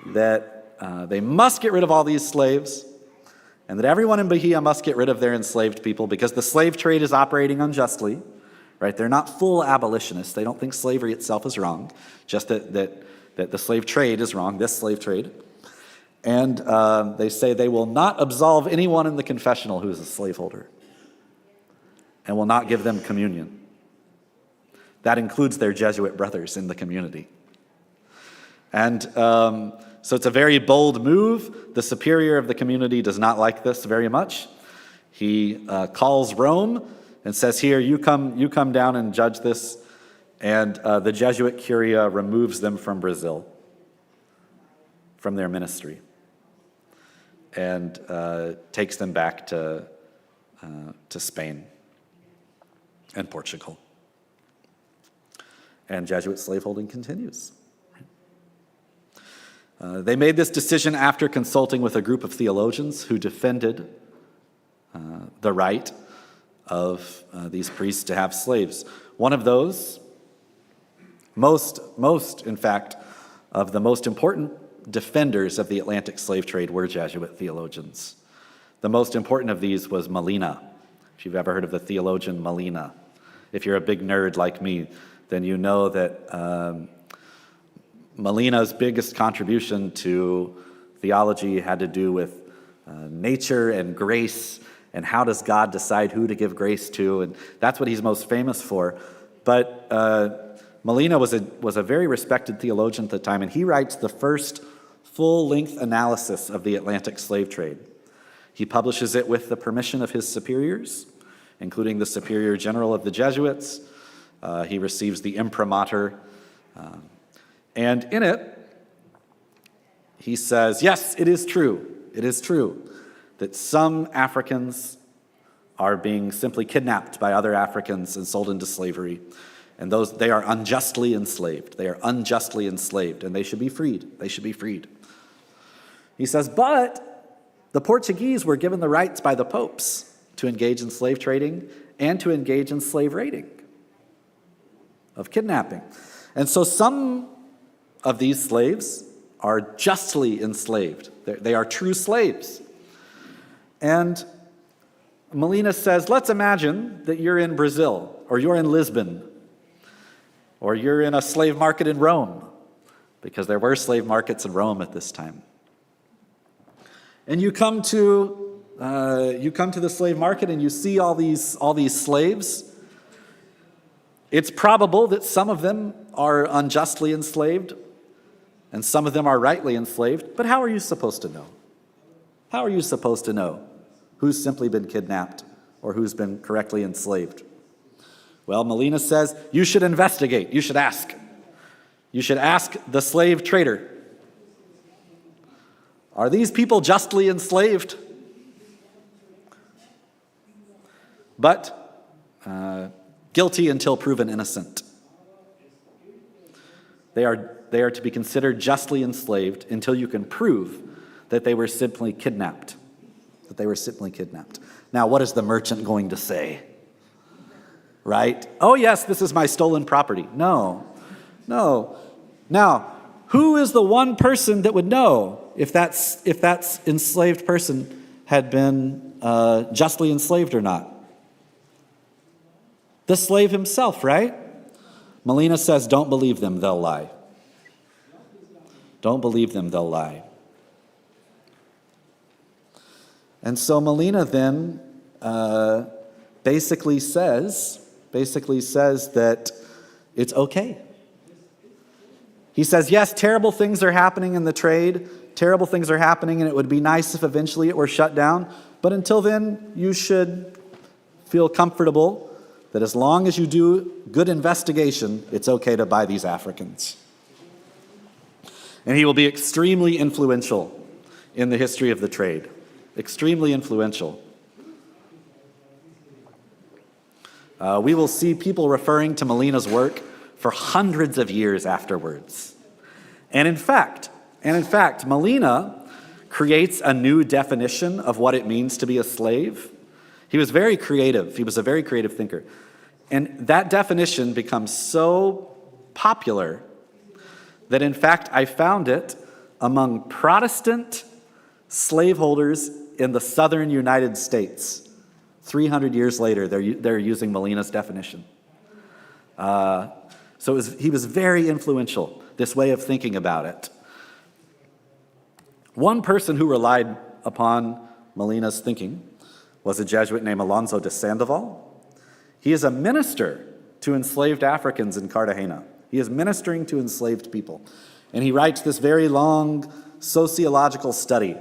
that they must get rid of all these slaves, and that everyone in Bahia must get rid of their enslaved people because the slave trade is operating unjustly. Right? They're not full abolitionists. They don't think slavery itself is wrong, just that the slave trade is wrong, this slave trade. And they say they will not absolve anyone in the confessional who is a slaveholder and will not give them communion. That includes their Jesuit brothers in the community. And so it's a very bold move. The superior of the community does not like this very much. He calls Rome and says, here, you come down and judge this. And the Jesuit curia removes them from Brazil, from their ministry, and takes them back to Spain and Portugal. And Jesuit slaveholding continues. They made this decision after consulting with a group of theologians who defended the right of these priests to have slaves. One of those, most, in fact, of the most important defenders of the Atlantic slave trade were Jesuit theologians. The most important of these was Molina. If you've ever heard of the theologian Molina. If you're a big nerd like me, then you know that Molina's biggest contribution to theology had to do with nature and grace, and how does God decide who to give grace to, and that's what he's most famous for. But Molina was a very respected theologian at the time, and he writes the first full-length analysis of the Atlantic slave trade. He publishes it with the permission of his superiors, including the superior general of the Jesuits. He receives the imprimatur, and in it, he says, yes, it is true that some Africans are being simply kidnapped by other Africans and sold into slavery. And they are unjustly enslaved. They are unjustly enslaved, and they should be freed. They should be freed. He says, but the Portuguese were given the rights by the popes to engage in slave trading and to engage in slave raiding, of kidnapping. And so some of these slaves are justly enslaved. They are true slaves. And Molina says, let's imagine that you're in Brazil, or you're in Lisbon, or you're in a slave market in Rome, because there were slave markets in Rome at this time. And you come to the slave market and you see all these slaves. It's probable that some of them are unjustly enslaved and some of them are rightly enslaved, but how are you supposed to know? How are you supposed to know who's simply been kidnapped or who's been correctly enslaved? Well, Molina says, you should investigate, you should ask. You should ask the slave trader, are these people justly enslaved? But guilty until proven innocent. They are they are to be considered justly enslaved until you can prove that they were simply kidnapped. That they were simply kidnapped. Now, what is the merchant going to say? Right? Oh, yes, this is my stolen property. No. Now, who is the one person that would know if that enslaved person had been justly enslaved or not? The slave himself, right? Molina says, don't believe them, they'll lie. Don't believe them, they'll lie. And so Molina then basically says that it's okay. He says, yes, terrible things are happening in the trade, terrible things are happening, and it would be nice if eventually it were shut down, but until then, you should feel comfortable that as long as you do good investigation, it's okay to buy these Africans. And he will be extremely influential in the history of the trade. Extremely influential. We will see people referring to Molina's work for hundreds of years afterwards. And in fact, Molina creates a new definition of what it means to be a slave. He was very creative. He was a very creative thinker. And that definition becomes so popular that, in fact, I found it among Protestant slaveholders in the southern United States. 300 years later, they're using Molina's definition. So he was very influential, this way of thinking about it. One person who relied upon Molina's thinking was a Jesuit named Alonso de Sandoval. He is a minister to enslaved Africans in Cartagena. He is ministering to enslaved people. And he writes this very long sociological study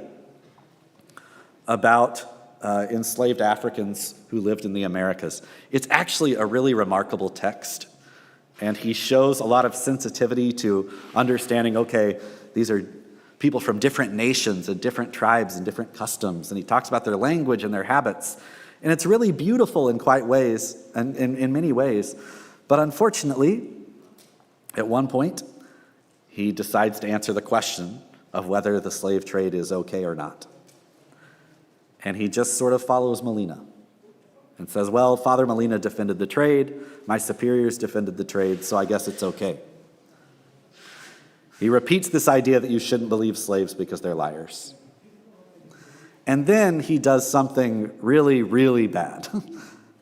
about enslaved Africans who lived in the Americas. It's actually a really remarkable text. And he shows a lot of sensitivity to understanding, okay, these are people from different nations and different tribes and different customs. And he talks about their language and their habits. And it's really beautiful in quite ways, and in many ways. But unfortunately, at one point, he decides to answer the question of whether the slave trade is okay or not. And he just sort of follows Molina and says, well, Father Molina defended the trade, my superiors defended the trade, so I guess it's okay. He repeats this idea that you shouldn't believe slaves because they're liars. And then he does something really, really bad,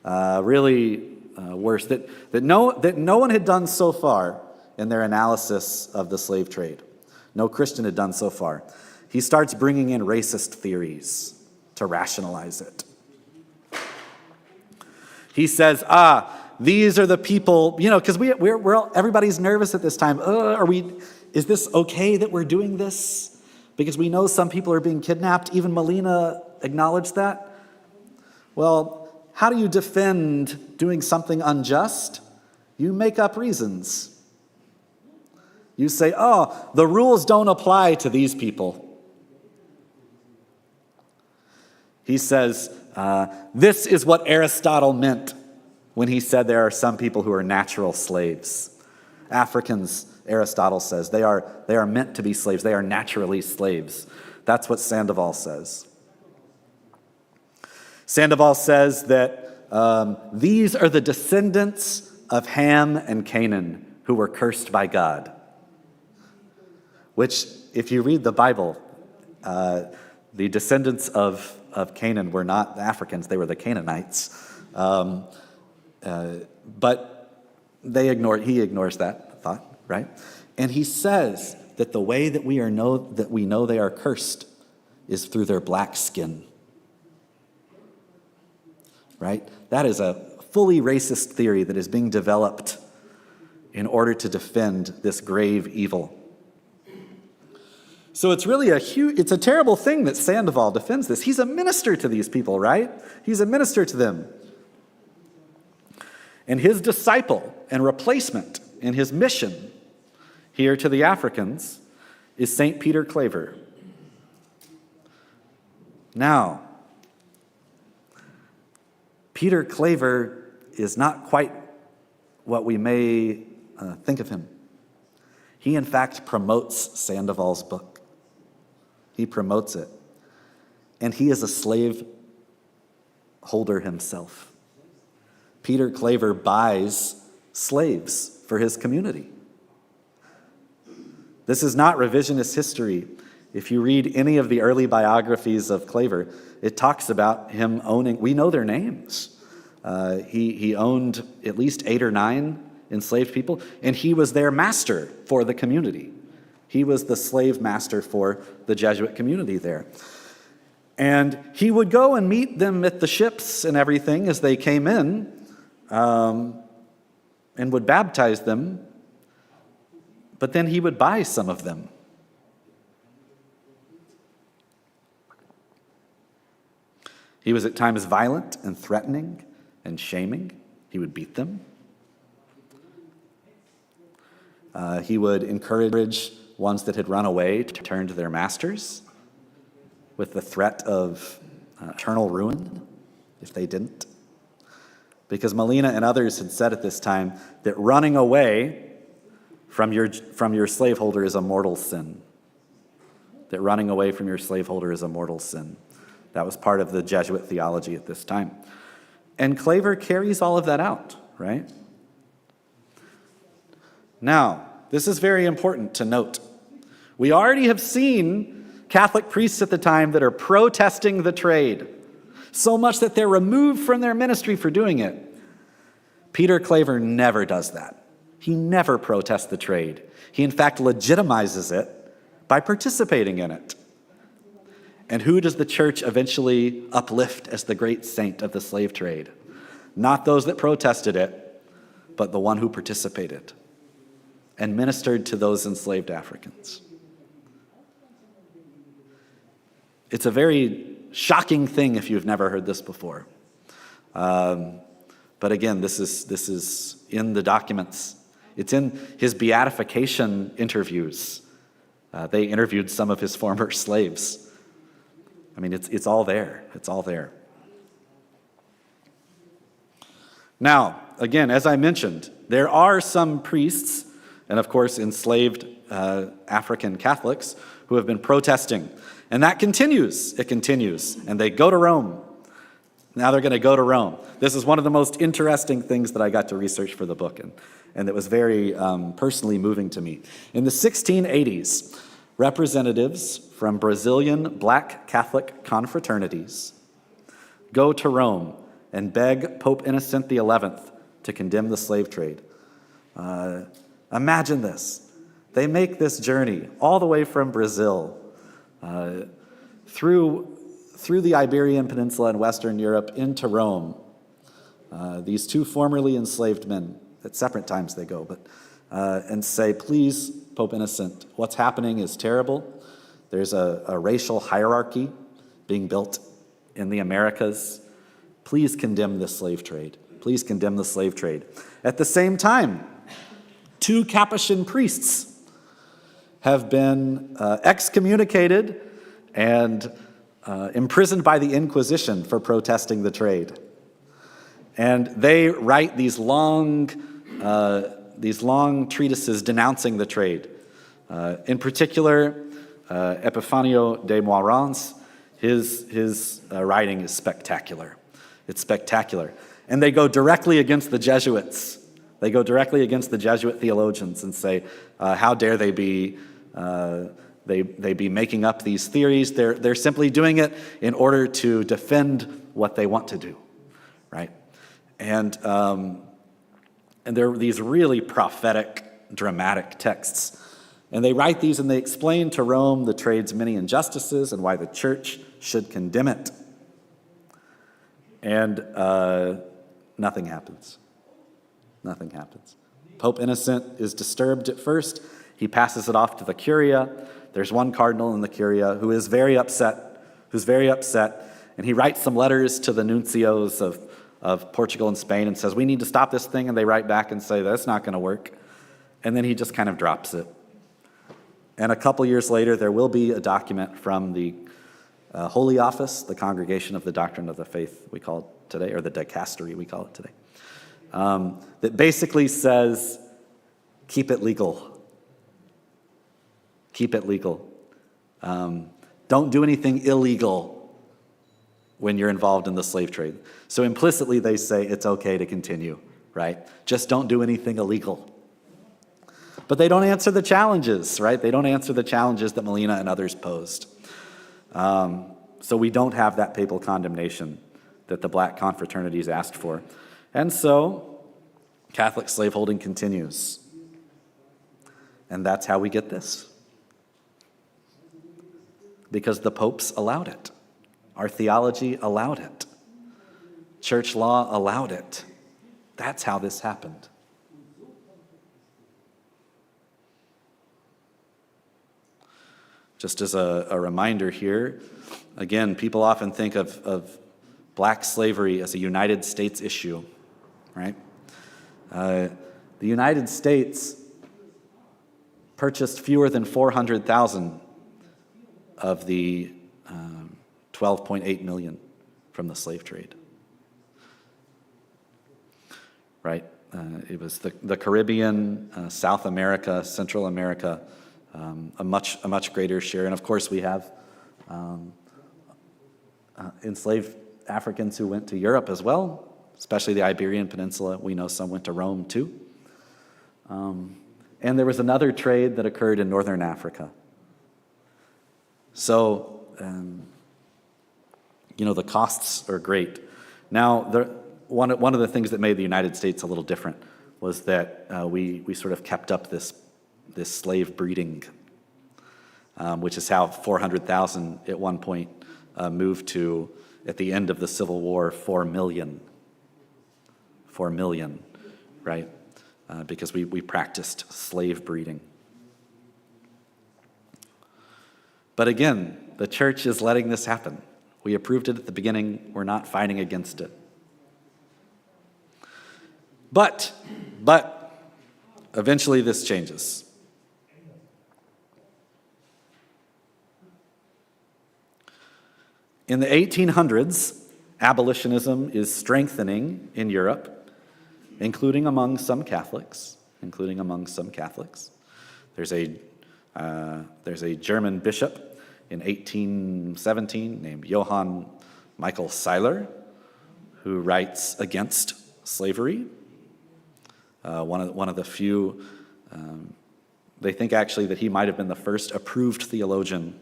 worse, that no one had done so far in their analysis of the slave trade. No Christian had done so far. He starts bringing in racist theories to rationalize it. He says, these are the people, because everybody's nervous at this time. Is this okay that we're doing this? Because we know some people are being kidnapped. Even Molina acknowledged that. Well, how do you defend doing something unjust? You make up reasons. You say, the rules don't apply to these people. He says, this is what Aristotle meant when he said there are some people who are natural slaves. Africans, Aristotle says, they are meant to be slaves. They are naturally slaves. That's what Sandoval says. Sandoval says that these are the descendants of Ham and Canaan who were cursed by God. Which, if you read the Bible, the descendants of Canaan were not the Africans, they were the Canaanites. But he ignores that thought, right? And he says that the way that we know they are cursed is through their black skin. Right? That is a fully racist theory that is being developed in order to defend this grave evil. So it's really it's a terrible thing that Sandoval defends this. He's a minister to these people, right? He's a minister to them. And his disciple and replacement in his mission here to the Africans is St. Peter Claver. Now, Peter Claver is not quite what we may think of him. He, in fact, promotes Sandoval's book. He promotes it. And he is a slave holder himself. Peter Claver buys slaves for his community. This is not revisionist history. If you read any of the early biographies of Claver, it talks about him owning, we know their names. He owned at least 8 or 9 enslaved people, and he was their master for the community. He was the slave master for the Jesuit community there. And he would go and meet them at the ships and everything as they came in, and would baptize them, but then he would buy some of them. He was at times violent and threatening and shaming. He would beat them. He would encourage ones that had run away to turn to their masters with the threat of eternal ruin if they didn't. Because Molina and others had said at this time that running away from your slaveholder is a mortal sin. That running away from your slaveholder is a mortal sin. That was part of the Jesuit theology at this time. And Claver carries all of that out, right? Now, this is very important to note. We already have seen Catholic priests at the time that are protesting the trade, so much that they're removed from their ministry for doing it. Peter Claver never does that. He never protests the trade. He, in fact, legitimizes it by participating in it. And who does the church eventually uplift as the great saint of the slave trade? Not those that protested it, but the one who participated and ministered to those enslaved Africans. It's a very shocking thing if you've never heard this before. But again, this is in the documents. It's in his beatification interviews. They interviewed some of his former slaves. I mean, it's all there. It's all there. Now, again, as I mentioned, there are some priests, and of course enslaved African Catholics, who have been protesting. And that continues. It continues. And they go to Rome. Now they're going to go to Rome. This is one of the most interesting things that I got to research for the book, and it was very personally moving to me. In the 1680s, representatives from Brazilian black Catholic confraternities go to Rome and beg Pope Innocent XI to condemn the slave trade. Imagine this. They make this journey all the way from Brazil through the Iberian Peninsula and Western Europe into Rome. These two formerly enslaved men, at separate times they go, but and say, please, Pope Innocent, what's happening is terrible. There's a racial hierarchy being built in the Americas. Please condemn the slave trade. Please condemn the slave trade. At the same time, 2 Capuchin priests have been excommunicated and imprisoned by the Inquisition for protesting the trade. And they write these long treatises denouncing the trade. In particular, Epifanio de Moirans, his writing is spectacular. It's spectacular. And they go directly against the Jesuits. They go directly against the Jesuit theologians and say, how dare they be they be making up these theories. They're simply doing it in order to defend what they want to do, right? And there are these really prophetic, dramatic texts. And they write these and they explain to Rome the trade's many injustices and why the church should condemn it. And nothing happens. Nothing happens. Pope Innocent is disturbed at first. He passes it off to the Curia. There's one cardinal in the Curia who is very upset, and he writes some letters to the nuncios of Portugal and Spain and says, we need to stop this thing, and they write back and say, that's not going to work. And then he just kind of drops it. And a couple years later, there will be a document from the Holy Office, the Congregation of the Doctrine of the Faith, we call it today, or the Dicastery, we call it today, that basically says, keep it legal. Keep it legal. Don't do anything illegal when you're involved in the slave trade. So implicitly they say it's okay to continue, right? Just don't do anything illegal. But they don't answer the challenges, right? They don't answer the challenges that Molina and others posed. So we don't have that papal condemnation that the black confraternities asked for. And so Catholic slaveholding continues. And that's how we get this. Because the popes allowed it. Our theology allowed it. Church law allowed it. That's how this happened. Just as a reminder here, again, people often think of black slavery as a United States issue, right? The United States purchased fewer than 400,000 of the 12.8 million from the slave trade, right? It was the Caribbean, South America, Central America, a much greater share. And of course we have enslaved Africans who went to Europe as well, especially the Iberian Peninsula. We know some went to Rome too. And there was another trade that occurred in northern Africa. So, the costs are great. Now, one of the things that made the United States a little different was that we sort of kept up this slave breeding, which is how 400,000 at one point moved to, at the end of the Civil War, 4 million. 4 million, right? Because we practiced slave breeding. But again, the church is letting this happen. We approved it at the beginning. We're not fighting against it. But eventually this changes. In the 1800s, abolitionism is strengthening in Europe, including among some Catholics. There's a German bishop in 1817 named Johann Michael Seiler, who writes against slavery. One of the few, they think actually that he might have been the first approved theologian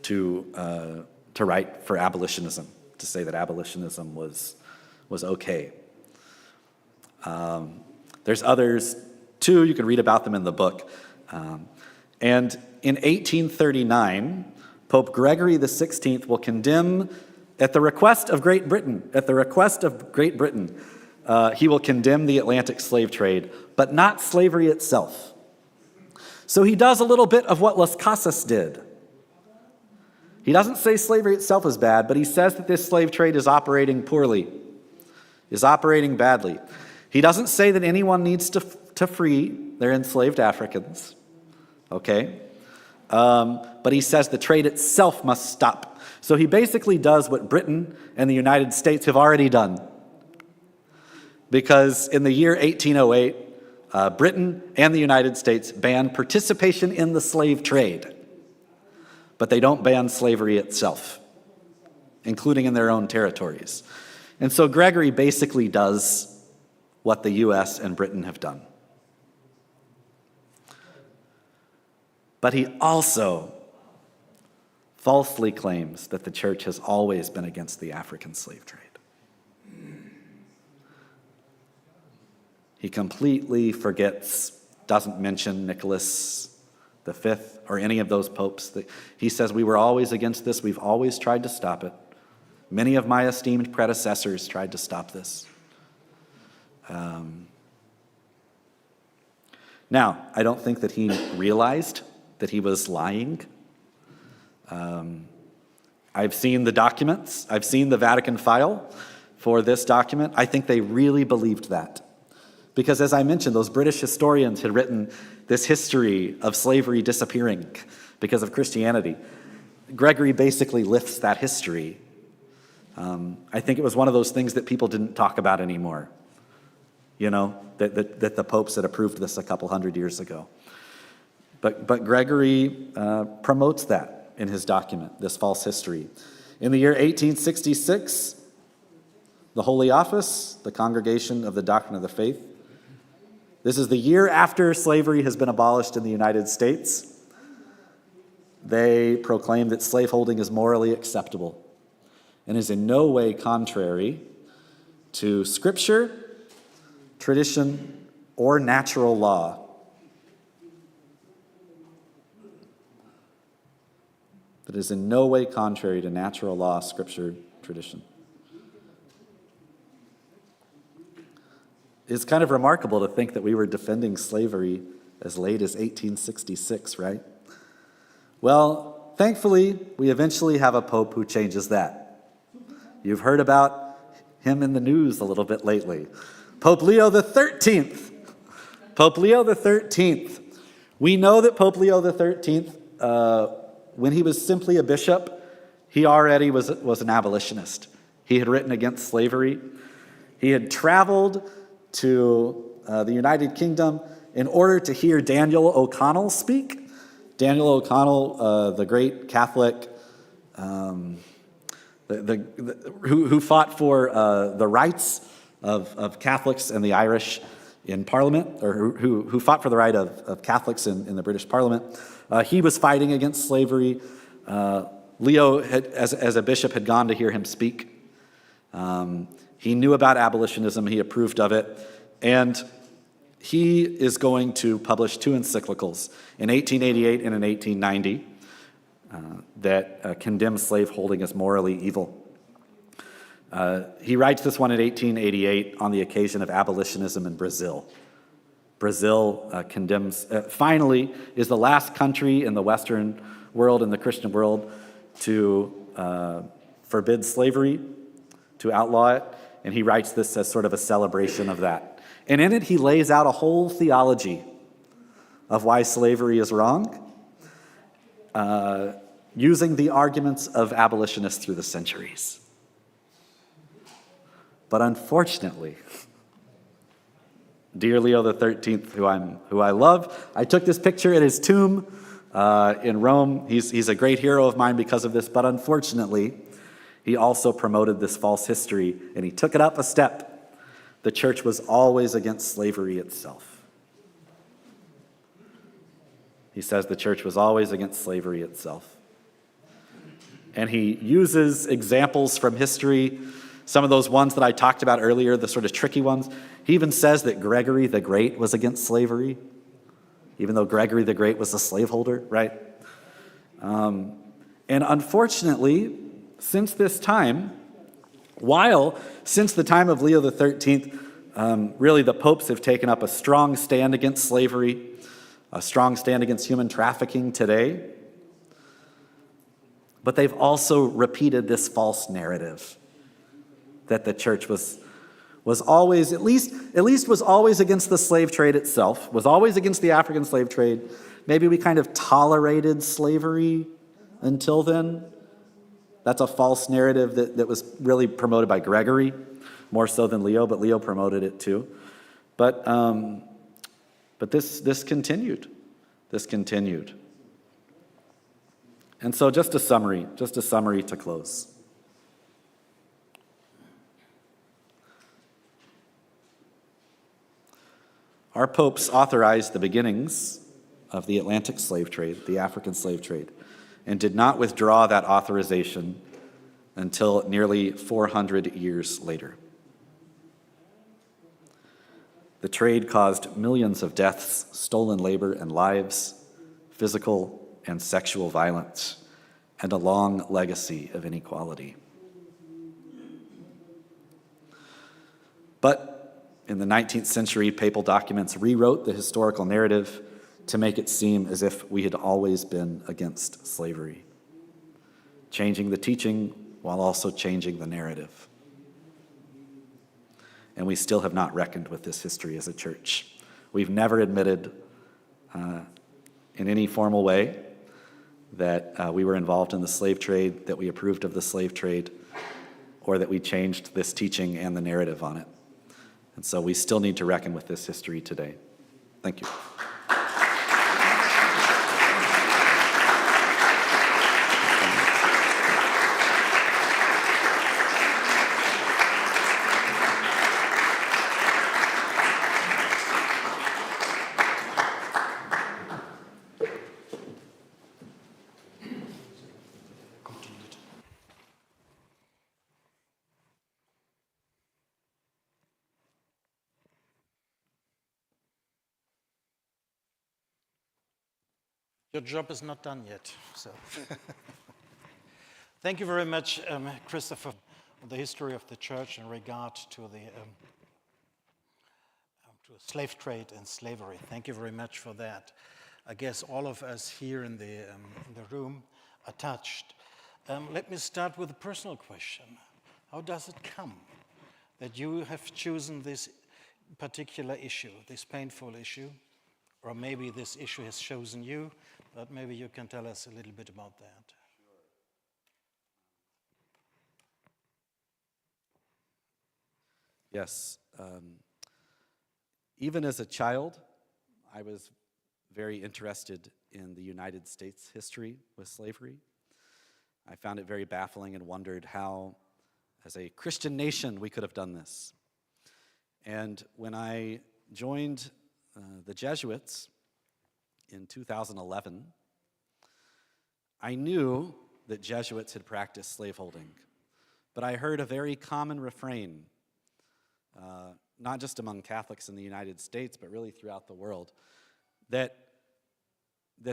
to write for abolitionism, to say that abolitionism was okay. There's others too, you can read about them in the book. And in 1839, Pope Gregory XVI will condemn, at the request of Great Britain, he will condemn the Atlantic slave trade, but not slavery itself. So he does a little bit of what Las Casas did. He doesn't say slavery itself is bad, but he says that this slave trade is operating poorly, is operating badly. He doesn't say that anyone needs to free their enslaved Africans, okay? But he says the trade itself must stop. So he basically does what Britain and the United States have already done. Because in the year 1808, Britain and the United States banned participation in the slave trade. But they don't ban slavery itself, including in their own territories. And so Gregory basically does what the US and Britain have done. But he also falsely claims that the church has always been against the African slave trade. He completely forgets, doesn't mention Nicholas V or any of those popes. He says, we were always against this. We've always tried to stop it. Many of my esteemed predecessors tried to stop this. Now, I don't think that he realized that he was lying. I've seen the documents. I've seen the Vatican file for this document. I think they really believed that. Because as I mentioned, those British historians had written this history of slavery disappearing because of Christianity. Gregory basically lifts that history. I think it was one of those things that people didn't talk about anymore. That the popes had approved this a couple hundred years ago. But Gregory promotes that in his document, this false history. In the year 1866, the Holy Office, the Congregation of the Doctrine of the Faith, this is the year after slavery has been abolished in the United States. They proclaim that slaveholding is morally acceptable and is in no way contrary to Scripture, tradition, or natural law. That is in no way contrary to natural law, Scripture, tradition. It's kind of remarkable to think that we were defending slavery as late as 1866, right? Well, thankfully, we eventually have a pope who changes that. You've heard about him in the news a little bit lately. Pope Leo XIII. Pope Leo XIII. We know that Pope Leo XIII, when he was simply a bishop, he already was an abolitionist. He had written against slavery. He had traveled to the United Kingdom in order to hear Daniel O'Connell speak. Daniel O'Connell, the great Catholic, who fought for the rights of Catholics and the Irish in Parliament, or who fought for the right of Catholics in the British Parliament. He was fighting against slavery. Leo, as a bishop, had gone to hear him speak. He knew about abolitionism. He approved of it. And he is going to publish 2 encyclicals in 1888 and in 1890 that condemn slaveholding as morally evil. He writes this one in 1888 on the occasion of abolitionism in Brazil. Brazil finally is the last country in the Western world, in the Christian world, to forbid slavery, to outlaw it. And he writes this as sort of a celebration of that. And in it, he lays out a whole theology of why slavery is wrong, using the arguments of abolitionists through the centuries. But unfortunately, dear Leo XIII, who I love, I took this picture at his tomb in Rome. He's a great hero of mine because of this, but unfortunately, he also promoted this false history, and he took it up a step. The church was always against slavery itself. He says the church was always against slavery itself. And he uses examples from history, some of those ones that I talked about earlier, the sort of tricky ones. He even says that Gregory the Great was against slavery, even though Gregory the Great was a slaveholder, right? And unfortunately, since this time, since the time of Leo XIII, really the popes have taken up a strong stand against slavery, a strong stand against human trafficking today. But they've also repeated this false narrative that the church was always, at least was always against the slave trade itself, was always against the African slave trade. Maybe we kind of tolerated slavery until then. That's a false narrative that was really promoted by Gregory, more so than Leo, but Leo promoted it too. But this continued. This continued. And so just a summary to close. Our popes authorized the beginnings of the Atlantic slave trade, the African slave trade, and did not withdraw that authorization until nearly 400 years later. The trade caused millions of deaths, stolen labor and lives, physical and sexual violence, and a long legacy of inequality. But in the 19th century, papal documents rewrote the historical narrative to make it seem as if we had always been against slavery, changing the teaching while also changing the narrative. And we still have not reckoned with this history as a church. We've never admitted in any formal way that we were involved in the slave trade, that we approved of the slave trade, or that we changed this teaching and the narrative on it. And so we still need to reckon with this history today. Thank you. Your job is not done yet. So. Thank you very much, Christopher, on the history of the church in regard to the slave trade and slavery. Thank you very much for that. I guess all of us here in the room are touched. Let me start with a personal question. How does it come that you have chosen this particular issue, this painful issue? Or maybe this issue has chosen you, but maybe you can tell us a little bit about that. Yes. Even as a child, I was very interested in the United States history with slavery. I found it very baffling and wondered how, as a Christian nation, we could have done this. And when I joined the Jesuits in 2011, I knew that Jesuits had practiced slaveholding, but I heard a very common refrain, not just among Catholics in the United States, but really throughout the world, that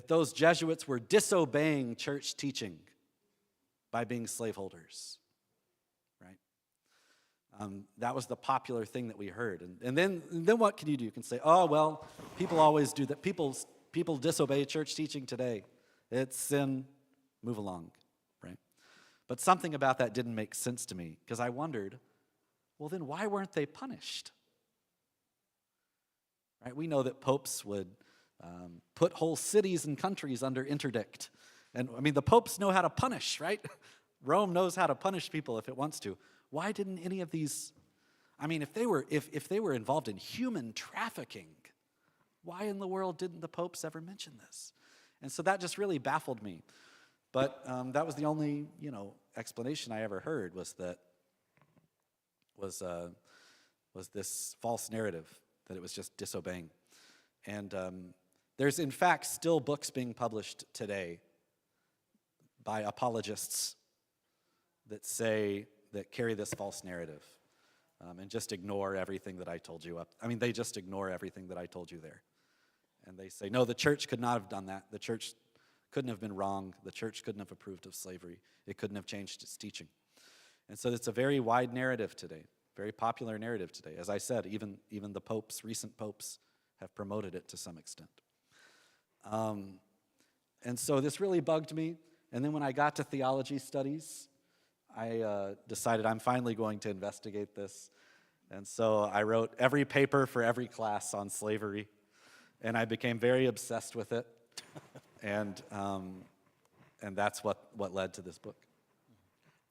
those Jesuits were disobeying church teaching by being slaveholders, right? That was the popular thing that we heard. And then what can you do? You can say, oh, well, people always do that. People disobey church teaching today. It's sin. Move along, right? But something about that didn't make sense to me because I wondered, well, then why weren't they punished? Right? We know that popes would put whole cities and countries under interdict. And I mean, the popes know how to punish, right? Rome knows how to punish people if it wants to. Why didn't any of these, I mean, if they were involved in human trafficking, why in the world didn't the popes ever mention this? And so that just really baffled me. But that was the only, explanation I ever heard was this false narrative that it was just disobeying. And there's in fact still books being published today by apologists that carry this false narrative and just ignore everything that I told you they just ignore everything that I told you there. And they say, no, the church could not have done that. The church couldn't have been wrong. The church couldn't have approved of slavery. It couldn't have changed its teaching. And so it's a very wide narrative today, very popular narrative today. As I said, even the popes, recent popes, have promoted it to some extent. And so this really bugged me. And then when I got to theology studies, I decided I'm finally going to investigate this. And so I wrote every paper for every class on slavery, and I became very obsessed with it. And that's what led to this book.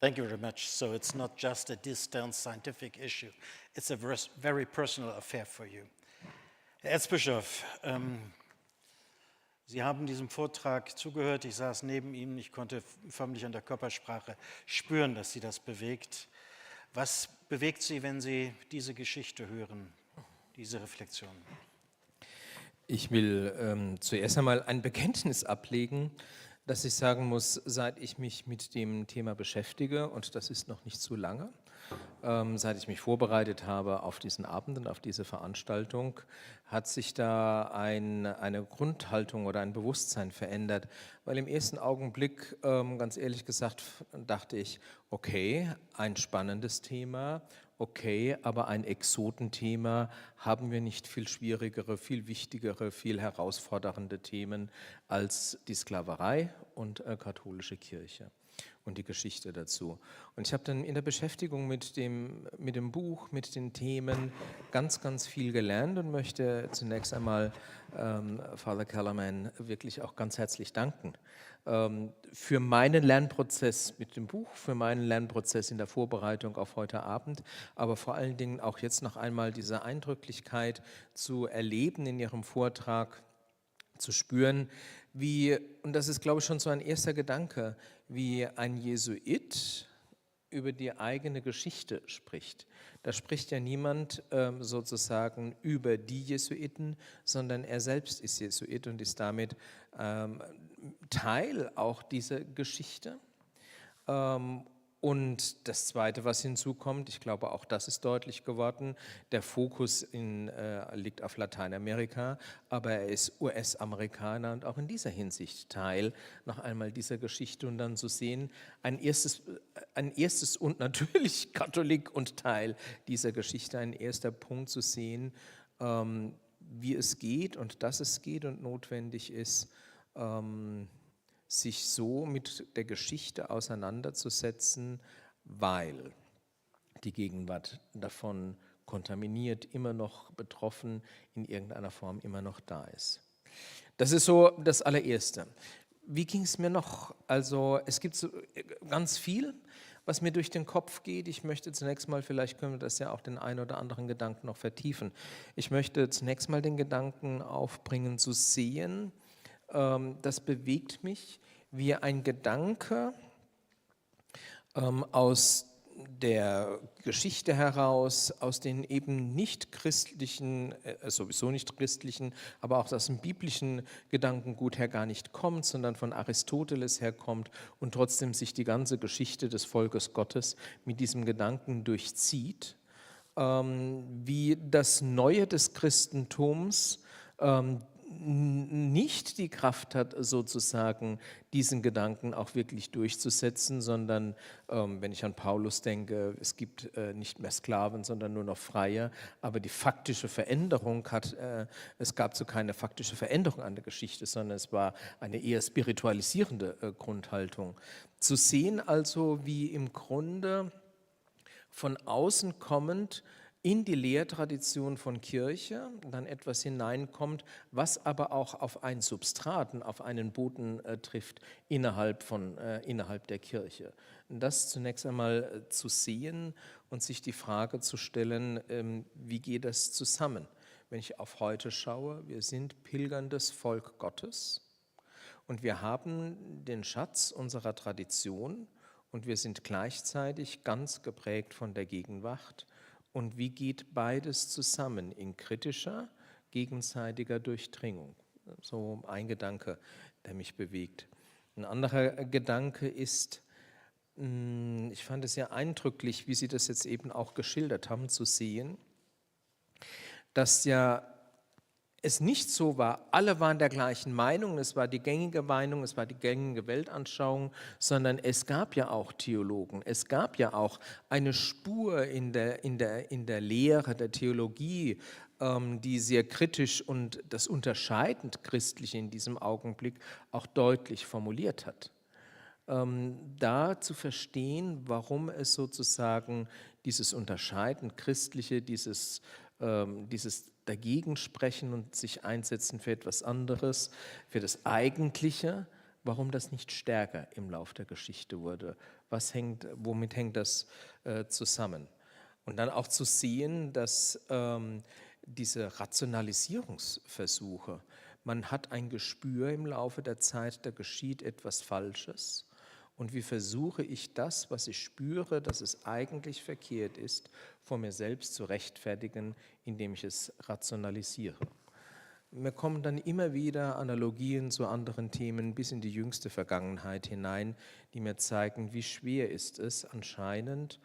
Thank you very much. So it's not just a distant scientific issue. It's a very personal affair for you. Herr Erzbischof, Sie haben diesem Vortrag zugehört. Ich saß neben Ihnen. Ich konnte förmlich an der Körpersprache spüren, dass Sie das bewegt. Was bewegt Sie, wenn Sie diese Geschichte hören, diese Reflexion? Ich will zuerst einmal ein Bekenntnis ablegen, dass ich sagen muss, seit ich mich mit dem Thema beschäftige, und das ist noch nicht so lange, seit ich mich vorbereitet habe auf diesen Abend und auf diese Veranstaltung, hat sich da eine Grundhaltung oder ein Bewusstsein verändert, weil im ersten Augenblick, ganz ehrlich gesagt, dachte ich, okay, ein spannendes Thema, okay, aber ein Exotenthema, haben wir nicht viel schwierigere, viel wichtigere, viel herausfordernde Themen als die Sklaverei und katholische Kirche und die Geschichte dazu. Und ich habe dann in der Beschäftigung mit dem Buch, mit den Themen ganz, ganz viel gelernt und möchte zunächst einmal Father Kellerman wirklich auch ganz herzlich danken für meinen Lernprozess mit dem Buch, für meinen Lernprozess in der Vorbereitung auf heute Abend, aber vor allen Dingen auch jetzt noch einmal diese Eindrücklichkeit zu erleben in Ihrem Vortrag, zu spüren, wie, und das ist, glaube ich, schon so ein erster Gedanke, wie ein Jesuit über die eigene Geschichte spricht. Da spricht ja niemand sozusagen über die Jesuiten, sondern er selbst ist Jesuit und ist damit Teil auch dieser Geschichte. Und das Zweite, was hinzukommt, ich glaube, auch das ist deutlich geworden, der Fokus liegt auf Lateinamerika, aber er ist US-Amerikaner und auch in dieser Hinsicht Teil noch einmal dieser Geschichte und dann zu sehen, ein erstes und natürlich Katholik und Teil dieser Geschichte, ein erster Punkt zu sehen, wie es geht und dass es geht und notwendig ist, sich so mit der Geschichte auseinanderzusetzen, weil die Gegenwart davon kontaminiert, immer noch betroffen, in irgendeiner Form immer noch da ist. Das ist so das allererste. Wie ging es mir noch? Also es gibt so ganz viel, was mir durch den Kopf geht. Ich möchte zunächst mal, vielleicht können wir das ja auch den einen oder anderen Gedanken noch vertiefen. Ich möchte zunächst mal den Gedanken aufbringen, zu sehen, das bewegt mich, wie ein Gedanke aus der Geschichte heraus, aus den eben nicht christlichen, sowieso nicht christlichen, aber auch aus dem biblischen Gedankengut her gar nicht kommt, sondern von Aristoteles herkommt und trotzdem sich die ganze Geschichte des Volkes Gottes mit diesem Gedanken durchzieht, wie das Neue des Christentums nicht die Kraft hat, sozusagen diesen Gedanken auch wirklich durchzusetzen, sondern, wenn ich an Paulus denke, es gibt nicht mehr Sklaven, sondern nur noch Freie, aber die faktische Veränderung es gab so keine faktische Veränderung an der Geschichte, sondern es war eine eher spiritualisierende Grundhaltung. Zu sehen also, wie im Grunde von außen kommend in die Lehrtradition von Kirche dann etwas hineinkommt, was aber auch auf ein Substrat, auf einen Boden trifft innerhalb der Kirche. Das zunächst einmal zu sehen und sich die Frage zu stellen, wie geht das zusammen? Wenn ich auf heute schaue, wir sind pilgerndes Volk Gottes und wir haben den Schatz unserer Tradition und wir sind gleichzeitig ganz geprägt von der Gegenwart. Und wie geht beides zusammen in kritischer, gegenseitiger Durchdringung? So ein Gedanke, der mich bewegt. Ein anderer Gedanke ist, ich fand es sehr eindrücklich, wie Sie das jetzt eben auch geschildert haben, zu sehen, dass ja es nicht so war, alle waren der gleichen Meinung, es war die gängige Meinung, es war die gängige Weltanschauung, sondern es gab ja auch Theologen, es gab ja auch eine Spur in der Lehre der Theologie, die sehr kritisch und das unterscheidend Christliche in diesem Augenblick auch deutlich formuliert hat. Da zu verstehen, warum es sozusagen dieses unterscheidend Christliche, dieses Dagegensprechen und sich einsetzen für etwas anderes, für das Eigentliche, warum das nicht stärker im Lauf der Geschichte wurde. Womit hängt das zusammen? Und dann auch zu sehen, dass diese Rationalisierungsversuche, man hat ein Gespür im Laufe der Zeit, da geschieht etwas Falsches. Und wie versuche ich das, was ich spüre, dass es eigentlich verkehrt ist, vor mir selbst zu rechtfertigen, indem ich es rationalisiere. Mir kommen dann immer wieder Analogien zu anderen Themen bis in die jüngste Vergangenheit hinein, die mir zeigen, wie schwer ist es anscheinend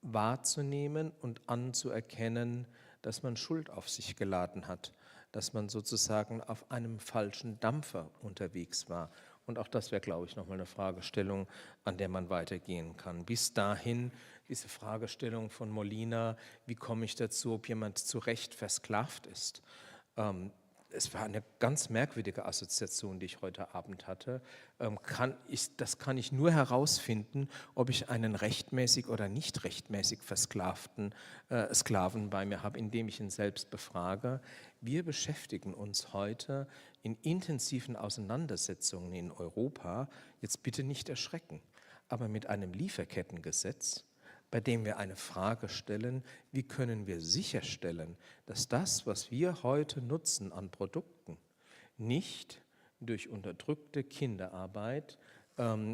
wahrzunehmen und anzuerkennen, dass man Schuld auf sich geladen hat, dass man sozusagen auf einem falschen Dampfer unterwegs war. Und auch das wäre, glaube ich, nochmal eine Fragestellung, an der man weitergehen kann. Bis dahin diese Fragestellung von Molina, wie komme ich dazu, ob jemand zu Recht versklavt ist? Es war eine ganz merkwürdige Assoziation, die ich heute Abend hatte. Das kann ich nur herausfinden, ob ich einen rechtmäßig oder nicht rechtmäßig versklavten Sklaven bei mir habe, indem ich ihn selbst befrage. Wir beschäftigen uns heute in intensiven Auseinandersetzungen in Europa, jetzt bitte nicht erschrecken, aber mit einem Lieferkettengesetz, bei dem wir eine Frage stellen, wie können wir sicherstellen, dass das, was wir heute nutzen an Produkten, nicht durch unterdrückte Kinderarbeit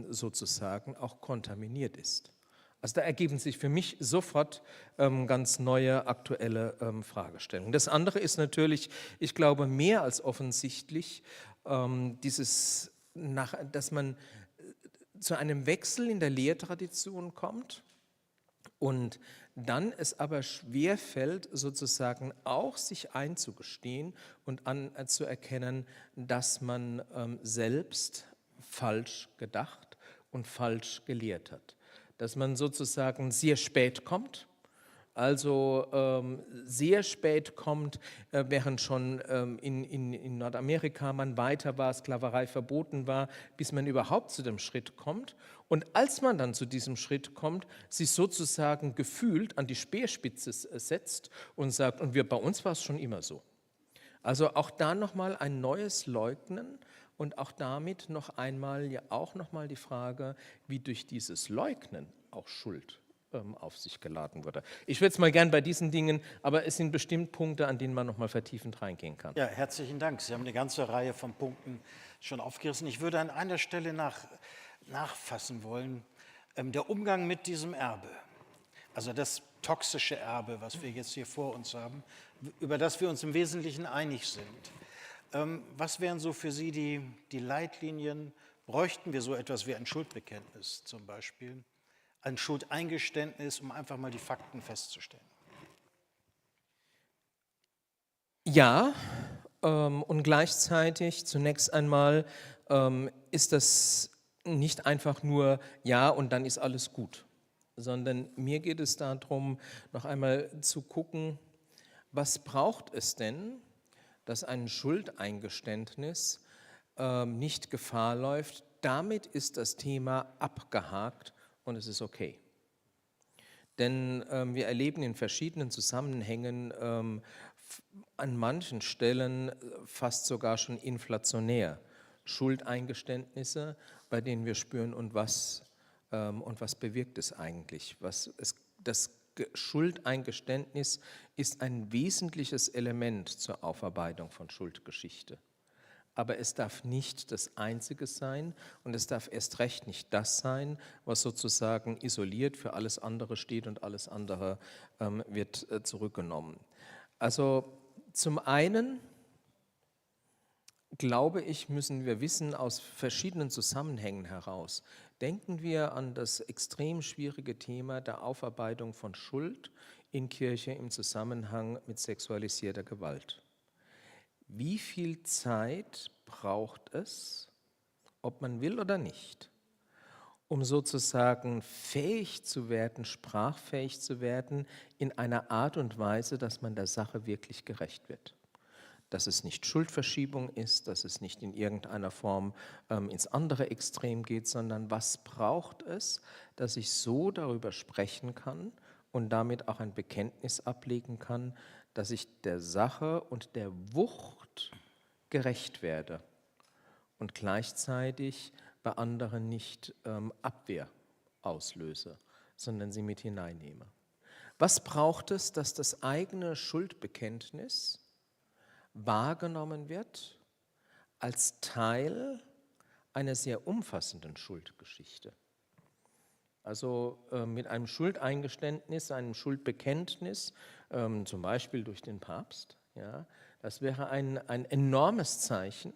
sozusagen auch kontaminiert ist. Also da ergeben sich für mich sofort ganz neue, aktuelle Fragestellungen. Das andere ist natürlich, ich glaube, mehr als offensichtlich, dass man zu einem Wechsel in der Lehrtradition kommt und dann es aber schwerfällt, sozusagen auch sich einzugestehen und anzuerkennen, dass man selbst falsch gedacht und falsch gelehrt hat. Dass man sozusagen sehr spät kommt, also sehr spät kommt, während schon in Nordamerika man weiter war, Sklaverei verboten war, bis man überhaupt zu dem Schritt kommt. Und als man dann zu diesem Schritt kommt, sich sozusagen gefühlt an die Speerspitze setzt und sagt, und bei uns war es schon immer so. Also auch da nochmal ein neues Leugnen und auch damit noch einmal die Frage, wie durch dieses Leugnen auch Schuld auf sich geladen wurde. Ich würde es mal gern bei diesen Dingen, aber es sind bestimmt Punkte, an denen man noch mal vertiefend reingehen kann. Ja, herzlichen Dank. Sie haben eine ganze Reihe von Punkten schon aufgerissen. Ich würde an einer Stelle nachfassen wollen. Der Umgang mit diesem Erbe, also das toxische Erbe, was wir jetzt hier vor uns haben, über das wir uns im Wesentlichen einig sind. Was wären so für Sie die Leitlinien? Bräuchten wir so etwas wie ein Schuldbekenntnis zum Beispiel? Ein Schuldeingeständnis, um einfach mal die Fakten festzustellen? Ja, und gleichzeitig zunächst einmal ist das nicht einfach nur ja und dann ist alles gut, sondern mir geht es darum, noch einmal zu gucken, was braucht es denn, dass ein Schuldeingeständnis nicht Gefahr läuft. Damit ist das Thema abgehakt und es ist okay. Denn wir erleben in verschiedenen Zusammenhängen an manchen Stellen fast sogar schon inflationär Schuldeingeständnisse, bei denen wir spüren, und was bewirkt es eigentlich? Das Schuldeingeständnis ist ein wesentliches Element zur Aufarbeitung von Schuldgeschichte. Aber es darf nicht das Einzige sein und es darf erst recht nicht das sein, was sozusagen isoliert für alles andere steht und alles andere wird zurückgenommen. Also zum einen, glaube ich, müssen wir wissen aus verschiedenen Zusammenhängen heraus, denken wir an das extrem schwierige Thema der Aufarbeitung von Schuld in Kirche im Zusammenhang mit sexualisierter Gewalt. Wie viel Zeit braucht es, ob man will oder nicht, um sozusagen fähig zu werden, sprachfähig zu werden, in einer Art und Weise, dass man der Sache wirklich gerecht wird? Dass es nicht Schuldverschiebung ist, dass es nicht in irgendeiner Form ins andere Extrem geht, sondern was braucht es, dass ich so darüber sprechen kann und damit auch ein Bekenntnis ablegen kann, dass ich der Sache und der Wucht gerecht werde und gleichzeitig bei anderen nicht Abwehr auslöse, sondern sie mit hineinnehme. Was braucht es, dass das eigene Schuldbekenntnis wahrgenommen wird als Teil einer sehr umfassenden Schuldgeschichte? Also mit einem Schuldeingeständnis, einem Schuldbekenntnis, zum Beispiel durch den Papst, ja, das wäre ein enormes Zeichen.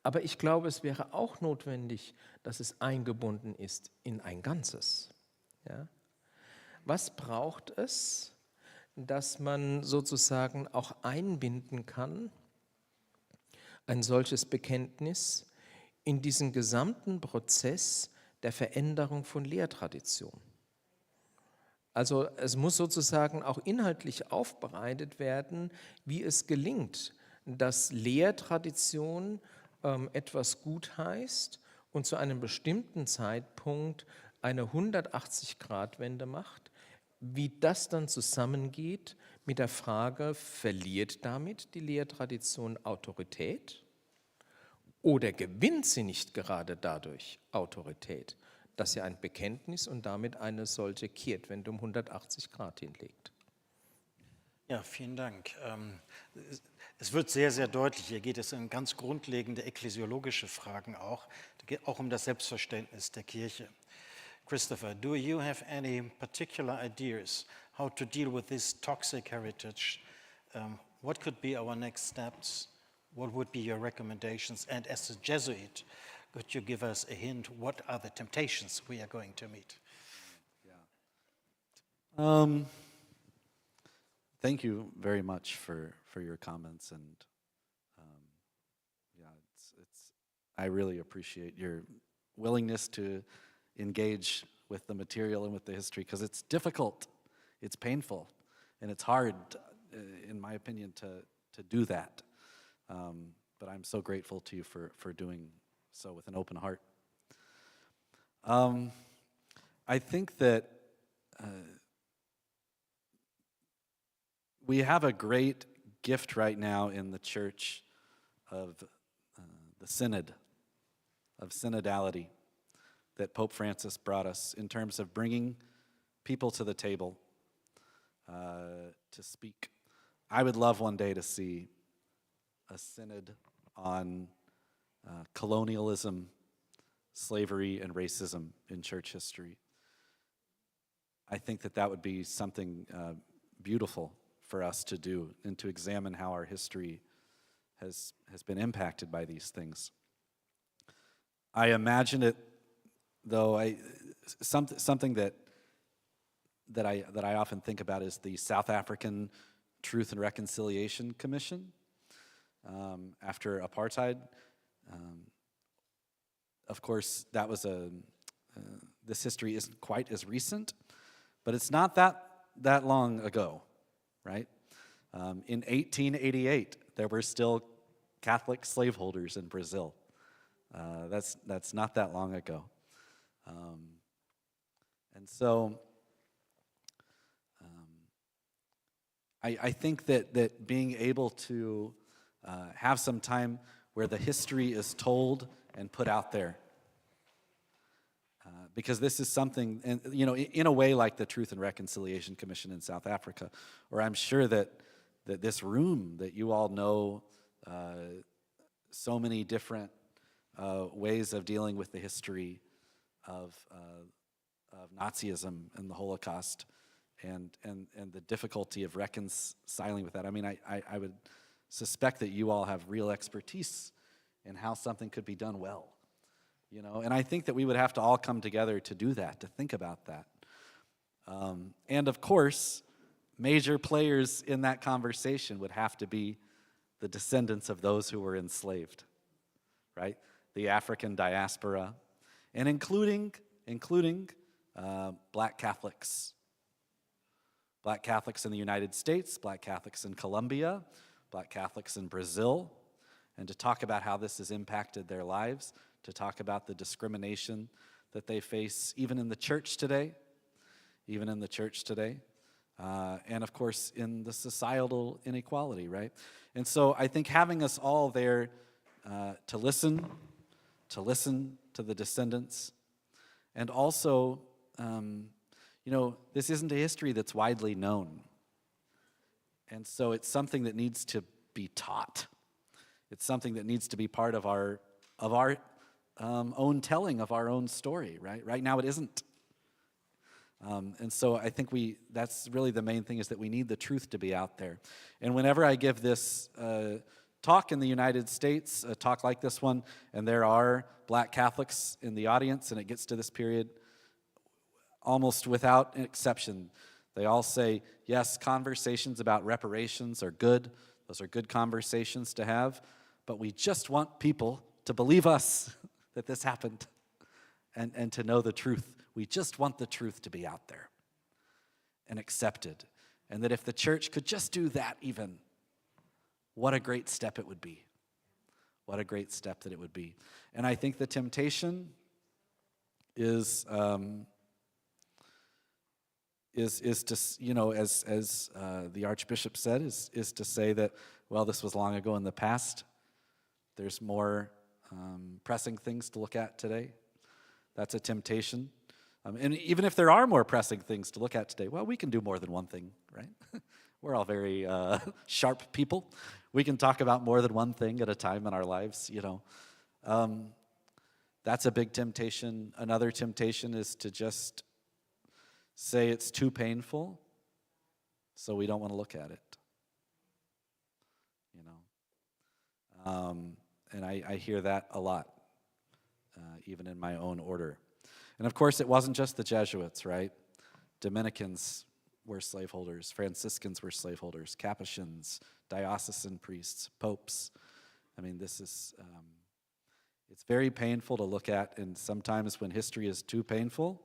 Aber ich glaube, es wäre auch notwendig, dass es eingebunden ist in ein Ganzes. Ja. Was braucht es, dass man sozusagen auch einbinden kann, ein solches Bekenntnis in diesen gesamten Prozess der Veränderung von Lehrtradition? Also es muss sozusagen auch inhaltlich aufbereitet werden, wie es gelingt, dass Lehrtradition etwas gutheißt und zu einem bestimmten Zeitpunkt eine 180-Grad-Wende macht, wie das dann zusammengeht mit der Frage, verliert damit die Lehrtradition Autorität oder gewinnt sie nicht gerade dadurch Autorität, dass sie ein Bekenntnis und damit eine solche Kehrtwende um 180 Grad hinlegt? Ja, vielen Dank. Es wird sehr, sehr deutlich, hier geht es um ganz grundlegende ekklesiologische Fragen auch um das Selbstverständnis der Kirche. Christopher, do you have any particular ideas how to deal with this toxic heritage? What could be our next steps? What would be your recommendations? And as a Jesuit, could you give us a hint? What are the temptations we are going to meet? Thank you very much for your comments, and I really appreciate your willingness to engage with the material and with the history, because it's difficult, it's painful, and it's hard, in my opinion, to do that. But I'm so grateful to you for doing so with an open heart. I think that we have a great gift right now in the church of the synod, of synodality, that Pope Francis brought us in terms of bringing people to the table to speak. I would love one day to see a synod on colonialism, slavery, and racism in church history. I think that would be something beautiful for us to do, and to examine how our history has been impacted by these things. I imagine it, though, something that I often think about is the South African Truth and Reconciliation Commission after apartheid. Of course, that was this history isn't quite as recent, but it's not that long ago, right? In 1888, there were still Catholic slaveholders in Brazil. That's not that long ago. And so I think that being able to have some time where the history is told and put out there, because this is something, and in a way like the Truth and Reconciliation Commission in South Africa, or I'm sure that this room, that you all know so many different ways of dealing with the history of Nazism and the Holocaust, and the difficulty of reconciling with that. I mean, I would suspect that you all have real expertise in how something could be done well, and I think that we would have to all come together to do that, to think about that. And of course, major players in that conversation would have to be the descendants of those who were enslaved, right? The African diaspora, and including Black Catholics. Black Catholics in the United States, Black Catholics in Colombia, Black Catholics in Brazil, and to talk about how this has impacted their lives, to talk about the discrimination that they face even in the church today, and of course in the societal inequality, right? And so I think having us all there to listen to the descendants, and also, this isn't a history that's widely known, and so it's something that needs to be taught. It's something that needs to be part of our own telling of our own story, right? Right now it isn't. And so I think that's really the main thing, is that we need the truth to be out there. And whenever I give this talk in the United States, a talk like this one, and there are Black Catholics in the audience, and it gets to this period, almost without exception, they all say, yes, conversations about reparations are good. Those are good conversations to have, but we just want people to believe us that this happened, and to know the truth. We just want the truth to be out there and accepted. And that if the church could just do that even, what a great step it would be. What a great step that it would be. And I think the temptation is to, as the Archbishop said, is to say that, well, this was long ago in the past. There's more pressing things to look at today. That's a temptation. And even if there are more pressing things to look at today, well, we can do more than one thing, right? We're all very sharp people. We can talk about more than one thing at a time in our lives, That's a big temptation. Another temptation is to just say it's too painful, so we don't want to look at it. And I hear that a lot. even in my own order. And of course, it wasn't just the Jesuits, right? Dominicans were slaveholders, Franciscans were slaveholders, Capuchins, diocesan priests, popes. I mean, this is, it's very painful to look at, and sometimes when history is too painful,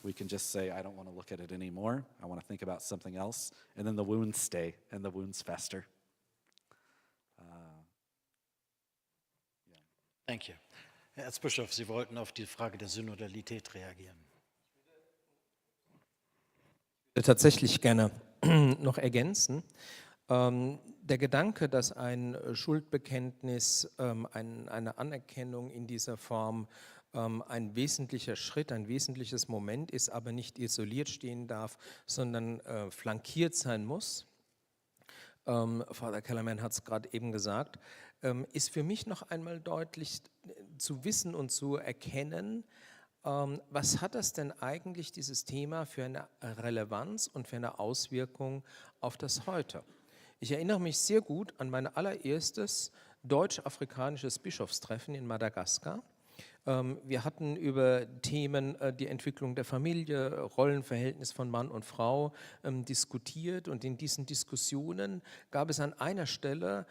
we can just say, I don't want to look at it anymore. I want to think about something else. And then the wounds stay, and the wounds fester. Thank you. Herr Erzbischof, Sie wollten auf die Frage der Synodalität reagieren. Ich würde tatsächlich gerne noch ergänzen. Der Gedanke, dass ein Schuldbekenntnis, eine Anerkennung in dieser Form ein wesentlicher Schritt, ein wesentliches Moment ist, aber nicht isoliert stehen darf, sondern flankiert sein muss. Father Kellerman hat es gerade eben gesagt, ist für mich noch einmal deutlich zu wissen und zu erkennen, was hat das denn eigentlich, dieses Thema, für eine Relevanz und für eine Auswirkung auf das Heute? Ich erinnere mich sehr gut an mein allererstes deutsch-afrikanisches Bischofstreffen in Madagaskar. Wir hatten über Themen die Entwicklung der Familie, Rollenverhältnis von Mann und Frau diskutiert, und in diesen Diskussionen gab es an einer Stelle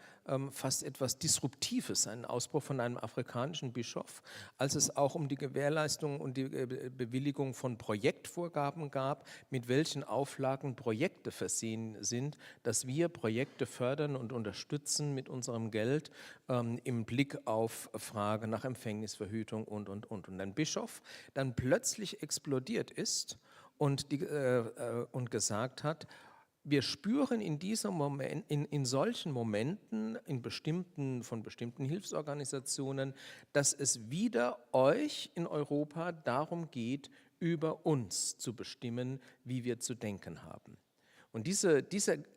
fast etwas Disruptives, einen Ausbruch von einem afrikanischen Bischof, als es auch um die Gewährleistung und die Bewilligung von Projektvorgaben gab, mit welchen Auflagen Projekte versehen sind, dass wir Projekte fördern und unterstützen mit unserem Geld im Blick auf Frage nach Empfängnisverhütung und. Und ein Bischof dann plötzlich explodiert ist und gesagt hat, wir spüren in diesem Moment, in solchen Momenten, von bestimmten Hilfsorganisationen, dass es wieder euch in Europa darum geht, über uns zu bestimmen, wie wir zu denken haben. Und diese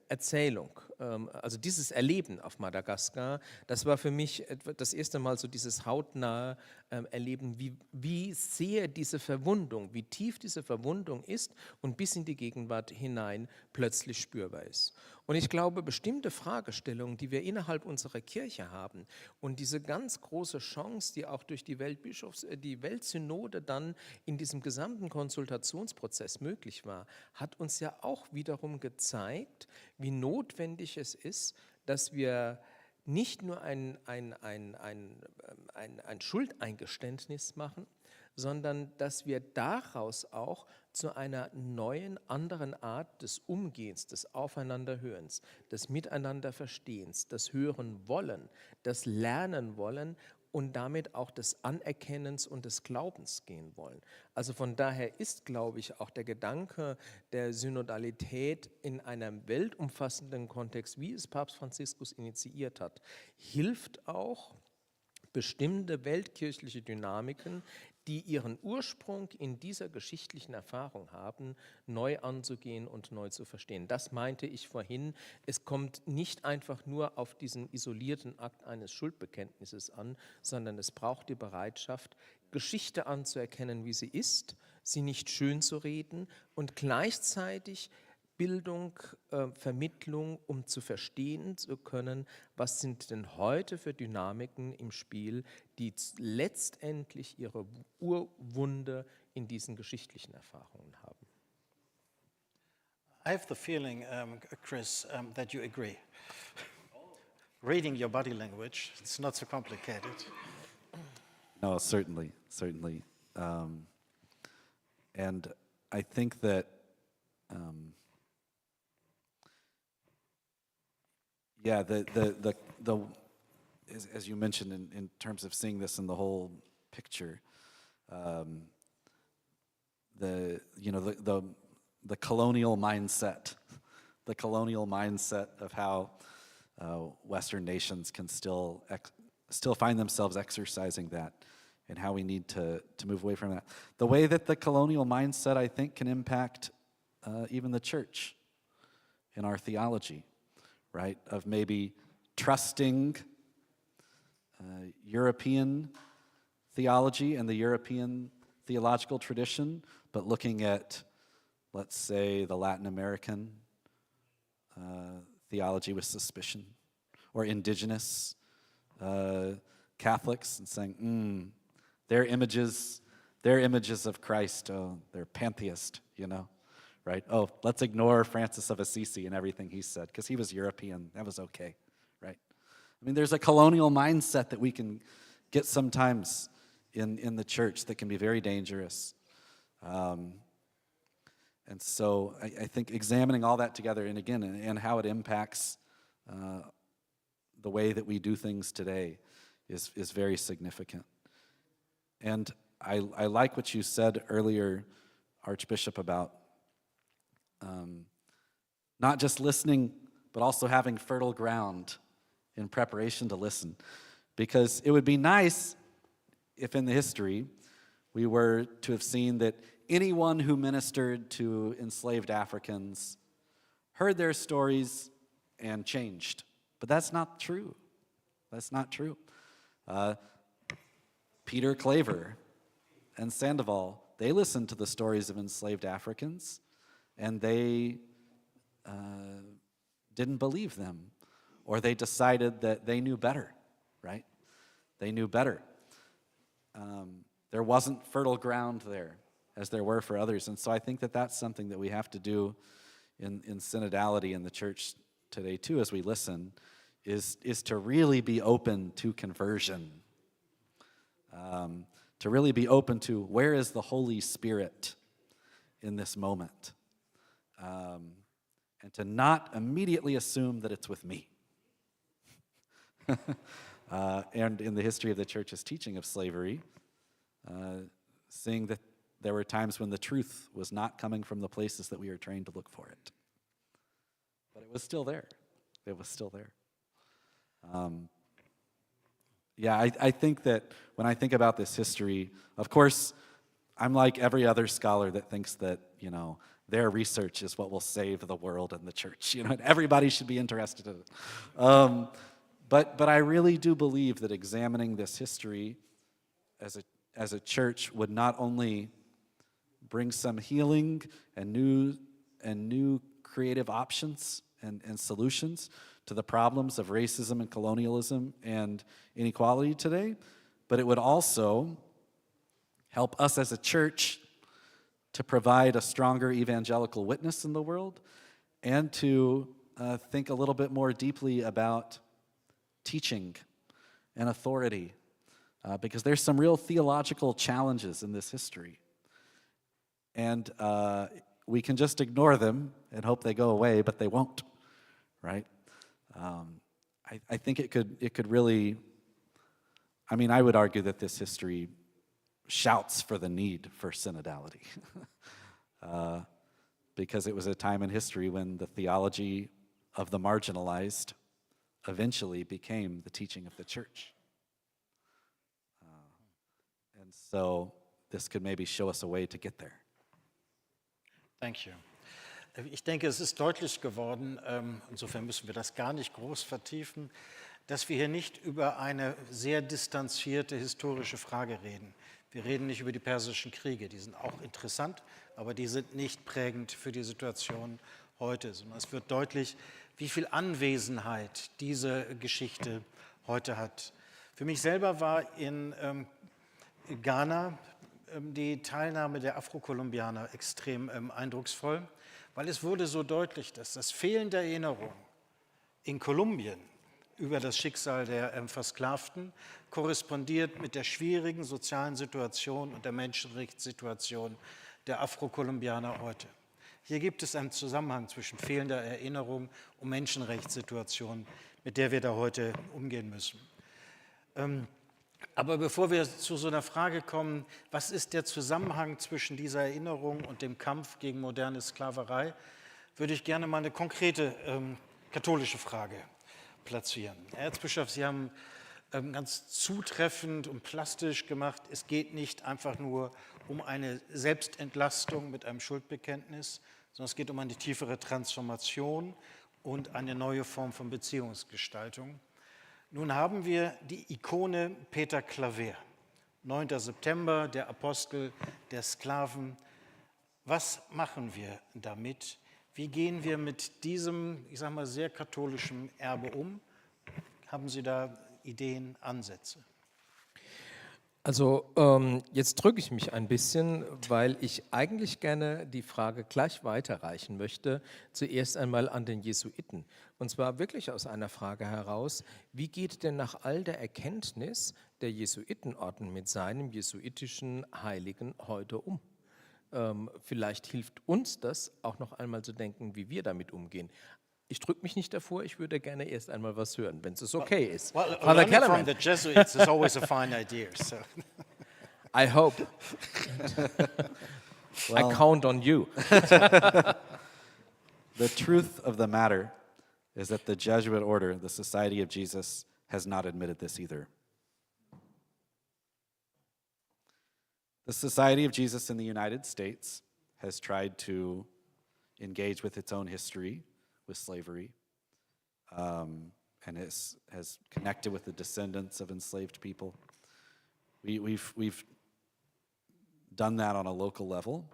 Erzählung, also dieses Erleben auf Madagaskar, das war für mich das erste Mal so dieses hautnahe Erleben, wie sehr diese Verwundung, wie tief diese Verwundung ist und bis in die Gegenwart hinein plötzlich spürbar ist. Und ich glaube, bestimmte Fragestellungen, die wir innerhalb unserer Kirche haben und diese ganz große Chance, die auch durch die Weltsynode dann in diesem gesamten Konsultationsprozess möglich war, hat uns ja auch wiederum gezeigt, wie notwendig es ist, dass wir nicht nur ein Schuldeingeständnis machen, sondern dass wir daraus auch zu einer neuen, anderen Art des Umgehens, des Aufeinanderhörens, des Miteinanderverstehens, des Hören wollen, des Lernen wollen und damit auch des Anerkennens und des Glaubens gehen wollen. Also von daher ist, glaube ich, auch der Gedanke der Synodalität in einem weltumfassenden Kontext, wie es Papst Franziskus initiiert hat, hilft auch, bestimmte weltkirchliche Dynamiken, die ihren Ursprung in dieser geschichtlichen Erfahrung haben, neu anzugehen und neu zu verstehen. Das meinte ich vorhin. Es kommt nicht einfach nur auf diesen isolierten Akt eines Schuldbekenntnisses an, sondern es braucht die Bereitschaft, Geschichte anzuerkennen, wie sie ist, sie nicht schön zu reden und gleichzeitig Bildung, Vermittlung, um zu verstehen zu können, was sind denn heute für Dynamiken im Spiel, die letztendlich ihre Urwunde in diesen geschichtlichen Erfahrungen haben. I have the feeling, Chris, that you agree. Reading your body language, it's not so complicated. No, certainly. And I think that as you mentioned in terms of seeing this in the whole picture, the colonial mindset, of how Western nations can still find themselves exercising that, and how we need to move away from that. The way that the colonial mindset, I think, can impact even the church in our theology, right? Of maybe trusting European theology and the European theological tradition, but looking at, let's say, the Latin American theology with suspicion, or indigenous Catholics, and saying, Their images of Christ, oh, they're pantheist, you know, right? Oh, let's ignore Francis of Assisi and everything he said, because he was European. That was okay, right? I mean, there's a colonial mindset that we can get sometimes in the church that can be very dangerous. And so I think examining all that together, and again, and how it impacts the way that we do things today is very significant. And I like what you said earlier, Archbishop, about not just listening, but also having fertile ground in preparation to listen. Because it would be nice if in the history we were to have seen that anyone who ministered to enslaved Africans heard their stories and changed. But that's not true. That's not true. Peter Claver and Sandoval, they listened to the stories of enslaved Africans, and they didn't believe them, or they decided that they knew better, right? They knew better. There wasn't fertile ground there as there were for others. And so I think that that's something that we have to do in synodality in the church today too, as we listen, is to really be open to conversion, to really be open to where is the Holy Spirit in this moment, and to not immediately assume that it's with me. And in the history of the church's teaching of slavery, seeing that there were times when the truth was not coming from the places that we were trained to look for it. But it was still there. It was still there. I think that when I think about this history, of course, I'm like every other scholar that thinks that, you know, their research is what will save the world and the church. You know, and everybody should be interested in it. But I really do believe that examining this history as a church would not only bring some healing and new creative options and solutions to the problems of racism and colonialism and inequality today, but it would also help us as a church to provide a stronger evangelical witness in the world, and to think a little bit more deeply about teaching and authority, because there's some real theological challenges in this history. And we can just ignore them and hope they go away, but they won't, right? I think it could really, I mean, I would argue that this history shouts for the need for synodality. Because it was a time in history when the theology of the marginalized eventually became the teaching of the church. And so this could maybe show us a way to get there. Thank you. Ich denke, es ist deutlich geworden, insofern müssen wir das gar nicht groß vertiefen, dass wir hier nicht über eine sehr distanzierte historische Frage reden. Wir reden nicht über die persischen Kriege, die sind auch interessant, aber die sind nicht prägend für die Situation heute, sondern es wird deutlich, wie viel Anwesenheit diese Geschichte heute hat. Für mich selber war in Ghana die Teilnahme der Afrokolumbianer extrem eindrucksvoll, weil es wurde so deutlich, dass das Fehlen der Erinnerung in Kolumbien über das Schicksal der Versklavten korrespondiert mit der schwierigen sozialen Situation und der Menschenrechtssituation der Afrokolumbianer heute. Hier gibt es einen Zusammenhang zwischen fehlender Erinnerung und Menschenrechtssituation, mit der wir da heute umgehen müssen. Aber bevor wir zu so einer Frage kommen, was ist der Zusammenhang zwischen dieser Erinnerung und dem Kampf gegen moderne Sklaverei, würde ich gerne mal eine konkrete katholische Frage platzieren. Herr Erzbischof, Sie haben ganz zutreffend und plastisch gemacht, es geht nicht einfach nur um eine Selbstentlastung mit einem Schuldbekenntnis, sondern es geht um eine tiefere Transformation und eine neue Form von Beziehungsgestaltung. Nun haben wir die Ikone Peter Claver, 9. September, der Apostel der Sklaven. Was machen wir damit? Wie gehen wir mit diesem, ich sage mal, sehr katholischen Erbe um? Haben Sie da Ideen, Ansätze? Also jetzt drücke ich mich ein bisschen, weil ich eigentlich gerne die Frage gleich weiterreichen möchte, zuerst einmal an den Jesuiten. Und zwar wirklich aus einer Frage heraus, wie geht denn nach all der Erkenntnis der Jesuitenorden mit seinem jesuitischen Heiligen heute um? Vielleicht hilft uns das auch noch einmal zu denken, wie wir damit umgehen. Ich drücke mich nicht davor, ich würde gerne erst einmal was hören, wenn es okay ist. Well, Father learning from Kellerman, the Jesuits is always a fine idea. So. I hope. I count on you. The truth of the matter is that the Jesuit order, the Society of Jesus, has not admitted this either. The Society of Jesus in the United States has tried to engage with its own history with slavery, and has connected with the descendants of enslaved people. We've done that on a local level,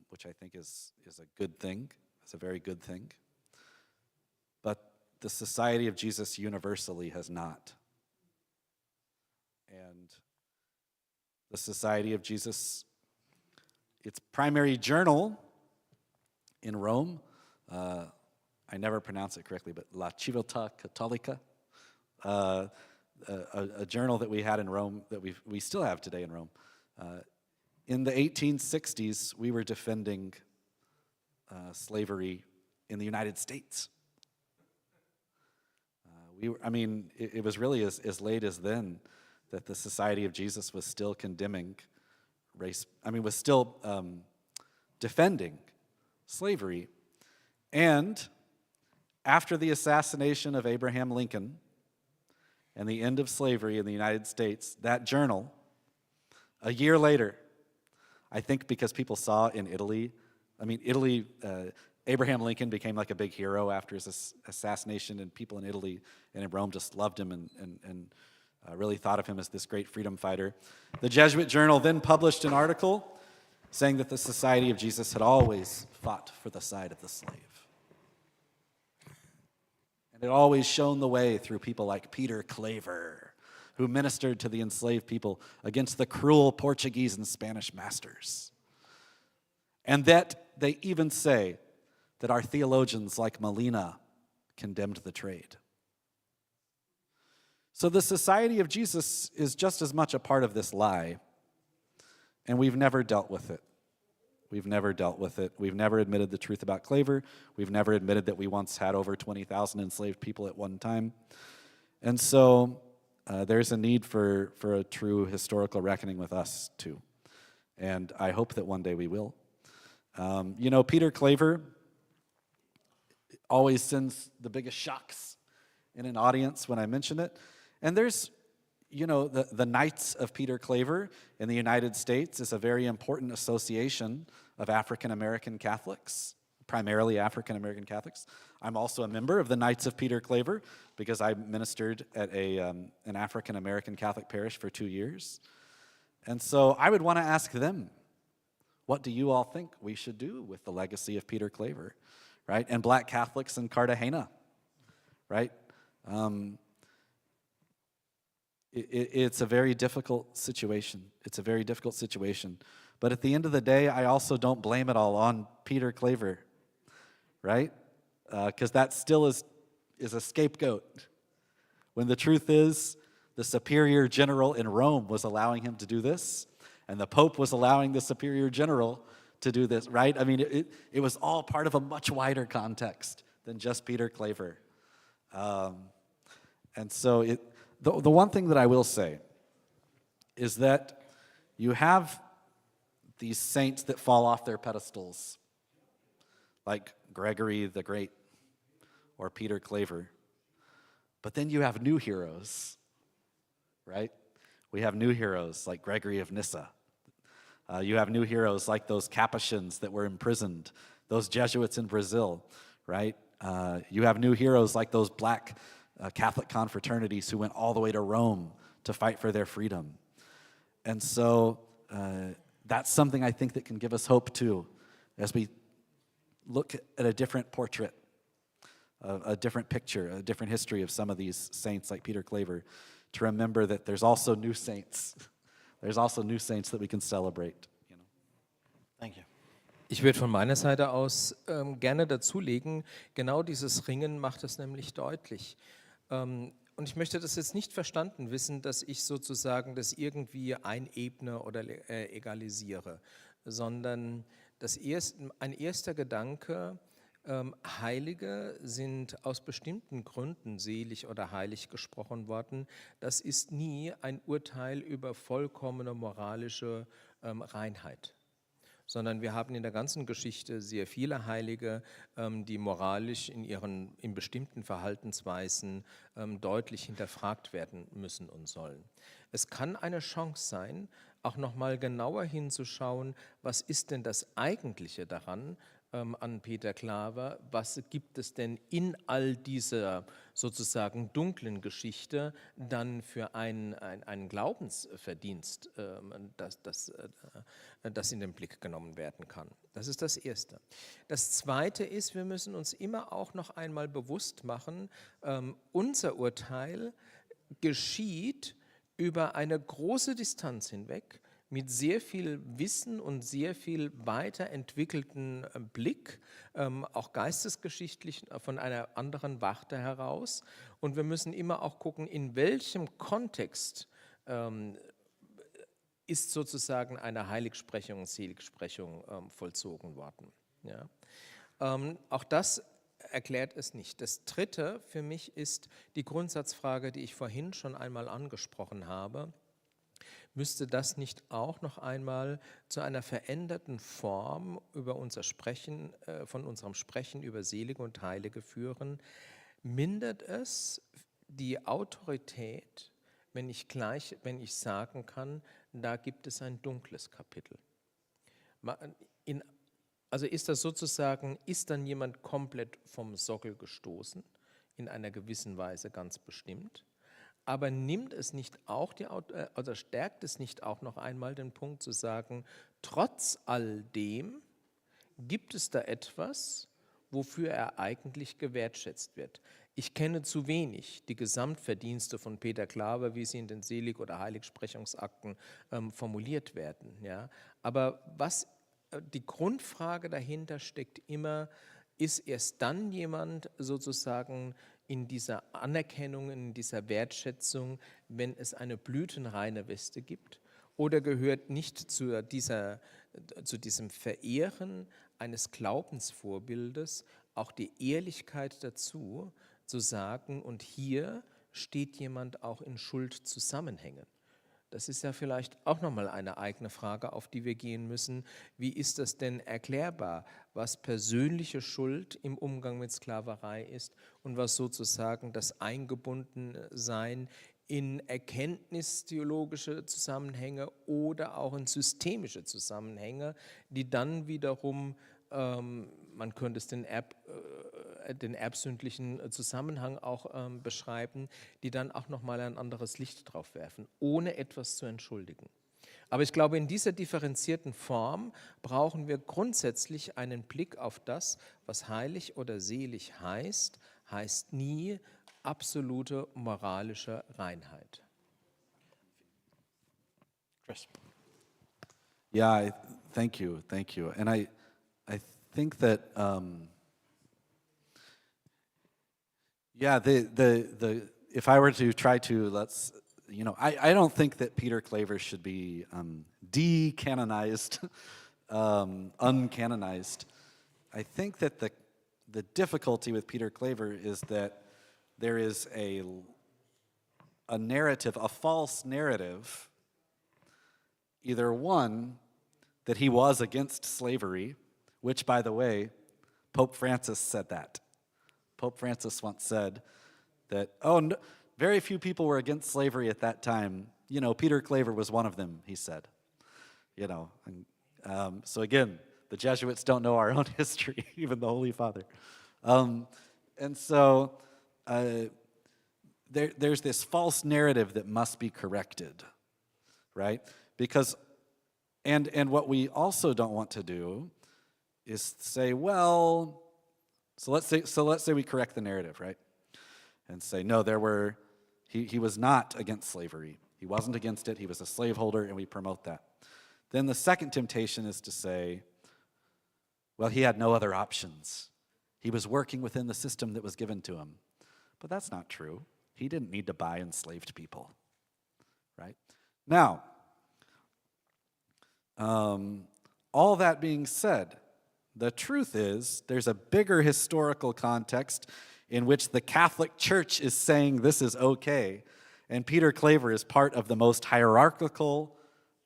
which I think is a good thing. It's a very good thing. But the Society of Jesus universally has not. And the Society of Jesus, its primary journal in Rome, I never pronounce it correctly, but La Civiltà Cattolica, a journal that we had in Rome, that we still have today in Rome. In the 1860s, we were defending slavery in the United States. It was really as late as then that the Society of Jesus was still condemning was still defending slavery. And after the assassination of Abraham Lincoln and the end of slavery in the United States, that journal, a year later, I think because people saw in Italy, Abraham Lincoln became like a big hero after his assassination, and people in Italy and in Rome just loved him and really thought of him as this great freedom fighter. The Jesuit journal then published an article saying that the Society of Jesus had always fought for the side of the slave. And it always shown the way through people like Peter Claver, who ministered to the enslaved people against the cruel Portuguese and Spanish masters. And that they even say that our theologians like Molina condemned the trade. So the Society of Jesus is just as much a part of this lie, and we've never dealt with it. We've never dealt with it. We've never admitted the truth about Claver. We've never admitted that we once had over 20,000 enslaved people at one time. And so there's a need for a true historical reckoning with us too. And I hope that one day we will. Peter Claver always sends the biggest shocks in an audience when I mention it. And there's, the Knights of Peter Claver in the United States is a very important association of African American Catholics, primarily African American Catholics. I'm also a member of the Knights of Peter Claver because I ministered at an African American Catholic parish for 2 years. And so I would want to ask them, what do you all think we should do with the legacy of Peter Claver, right? And Black Catholics in Cartagena, right? It's a very difficult situation. It's a very difficult situation. But at the end of the day, I also don't blame it all on Peter Claver, right? Because that still is a scapegoat. When the truth is, the superior general in Rome was allowing him to do this, and the Pope was allowing the superior general to do this, right? It was all part of a much wider context than just Peter Claver. And so the one thing that I will say is that you have these saints that fall off their pedestals, like Gregory the Great or Peter Claver. But then you have new heroes, right? We have new heroes like Gregory of Nyssa. You have new heroes like those Capuchins that were imprisoned, those Jesuits in Brazil, right? You have new heroes like those black Catholic confraternities who went all the way to Rome to fight for their freedom. And so that's something I think that can give us hope too, as we look at a different portrait, a different picture, a different history of some of these saints like Peter Claver. to remember that there's also new saints. There's also new saints that we can celebrate. Thank you. Ich würde von meiner Seite aus gerne dazulegen, genau dieses Ringen macht es nämlich deutlich. Und ich möchte das jetzt nicht verstanden wissen, dass ich sozusagen das irgendwie einebne oder egalisiere, sondern ein erster Gedanke, Heilige sind aus bestimmten Gründen selig oder heilig gesprochen worden. Das ist nie ein Urteil über vollkommene moralische Reinheit, sondern wir haben in der ganzen Geschichte sehr viele Heilige, die moralisch in bestimmten Verhaltensweisen deutlich hinterfragt werden müssen und sollen. Es kann eine Chance sein, auch nochmal genauer hinzuschauen, was ist denn das Eigentliche daran, an Peter Claver, was gibt es denn in all dieser sozusagen dunklen Geschichte dann für einen Glaubensverdienst, das in den Blick genommen werden kann. Das ist das Erste. Das Zweite ist, wir müssen uns immer auch noch einmal bewusst machen, unser Urteil geschieht über eine große Distanz hinweg, mit sehr viel Wissen und sehr viel weiterentwickelten Blick, auch geistesgeschichtlich von einer anderen Warte heraus. Und wir müssen immer auch gucken, in welchem Kontext ist sozusagen eine Heiligsprechung und Seligsprechung vollzogen worden. Ja? Auch das erklärt es nicht. Das Dritte für mich ist die Grundsatzfrage, die ich vorhin schon einmal angesprochen habe. Müsste das nicht auch noch einmal zu einer veränderten Form von unserem Sprechen über Selige und Heilige führen? Mindert es die Autorität, wenn ich sagen kann, da gibt es ein dunkles Kapitel? Also ist dann jemand komplett vom Sockel gestoßen, in einer gewissen Weise ganz bestimmt? Aber stärkt es nicht auch noch einmal den Punkt zu sagen, trotz all dem gibt es da etwas, wofür er eigentlich gewertschätzt wird. Ich kenne zu wenig die Gesamtverdienste von Peter Claver, wie sie in den Selig- oder Heiligsprechungsakten formuliert werden. Ja? Aber die Grundfrage dahinter steckt immer, ist erst dann jemand sozusagen in dieser Anerkennung, in dieser Wertschätzung, wenn es eine blütenreine Weste gibt? Oder gehört nicht zu diesem Verehren eines Glaubensvorbildes auch die Ehrlichkeit dazu, zu sagen, und hier steht jemand auch in Schuldzusammenhängen? Das ist ja vielleicht auch nochmal eine eigene Frage, auf die wir gehen müssen. Wie ist das denn erklärbar, was persönliche Schuld im Umgang mit Sklaverei ist und was sozusagen das Eingebundensein in erkenntnistheologische Zusammenhänge oder auch in systemische Zusammenhänge, die dann wiederum, man könnte es den erbsündlichen Zusammenhang auch beschreiben, die dann auch nochmal ein anderes Licht drauf werfen, ohne etwas zu entschuldigen. Aber ich glaube, in dieser differenzierten Form brauchen wir grundsätzlich einen Blick auf das, was heilig oder selig heißt, heißt nie absolute moralische Reinheit. Chris. Yeah, thank you. And I think that, if I were to try to, I don't think that Peter Claver should be decanonized, uncanonized. I think that the difficulty with Peter Claver is that there is a narrative, a false narrative, either one, that he was against slavery, which, by the way, Pope Francis said that. Pope Francis once said that, very few people were against slavery at that time. Peter Claver was one of them, he said. So again, the Jesuits don't know our own history, even the Holy Father. And so there's this false narrative that must be corrected, right? Because, and what we also don't want to do is say, so let's say we correct the narrative, right? And say, no, there were He was not against slavery. He wasn't against it. He was a slaveholder, and we promote that. Then the second temptation is to say, well, he had no other options. He was working within the system that was given to him. But that's not true. He didn't need to buy enslaved people, right? Now, all that being said, the truth is there's a bigger historical context in which the Catholic Church is saying this is okay, and Peter Claver is part of the most hierarchical,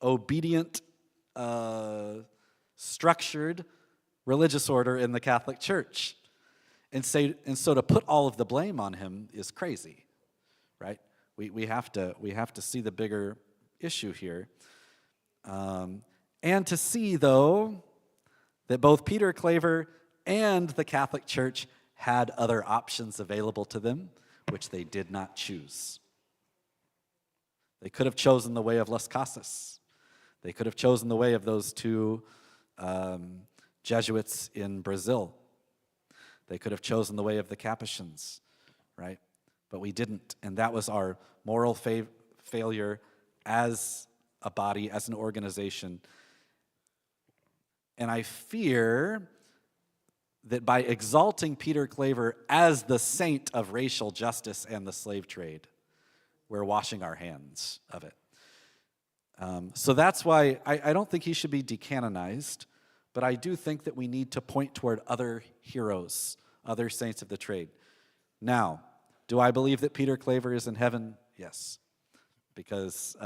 obedient, structured religious order in the Catholic Church. And so to put all of the blame on him is crazy, right? We have to see the bigger issue here. And to see, though, that both Peter Claver and the Catholic Church had other options available to them, which they did not choose. They could have chosen the way of Las Casas. They could have chosen the way of those two Jesuits in Brazil. They could have chosen the way of the Capuchins, right? But we didn't, and that was our moral failure as a body, as an organization. And I fear that by exalting Peter Claver as the saint of racial justice and the slave trade, we're washing our hands of it. So that's why I don't think he should be decanonized, but I do think that we need to point toward other heroes, other saints of the trade. Now, do I believe that Peter Claver is in heaven? Yes. Because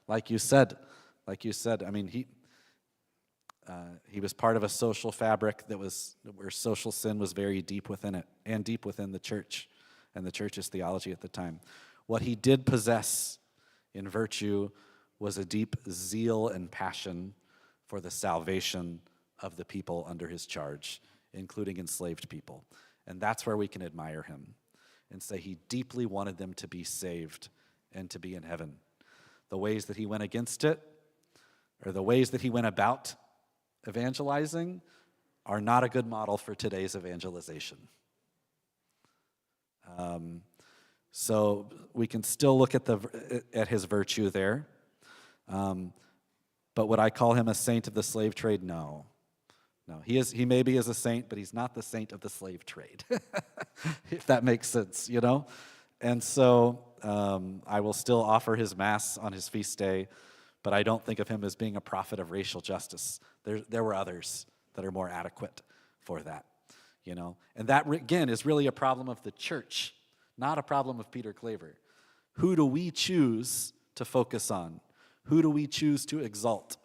like you said, I mean, he was part of a social fabric where social sin was very deep within it, and deep within the church and the church's theology at the time. What he did possess in virtue was a deep zeal and passion for the salvation of the people under his charge, including enslaved people. And that's where we can admire him and say he deeply wanted them to be saved and to be in heaven. The ways that he went against it, or the ways that he went about evangelizing, are not a good model for today's evangelization. So we can still look at his virtue there. But would I call him a saint of the slave trade? No. He maybe is a saint, but he's not the saint of the slave trade, if that makes sense, you know? And so I will still offer his mass on his feast day, but I don't think of him as being a prophet of racial justice. There were others that are more adequate for that, you know? And that, again, is really a problem of the church, not a problem of Peter Claver. Who do we choose to focus on? Who do we choose to exalt?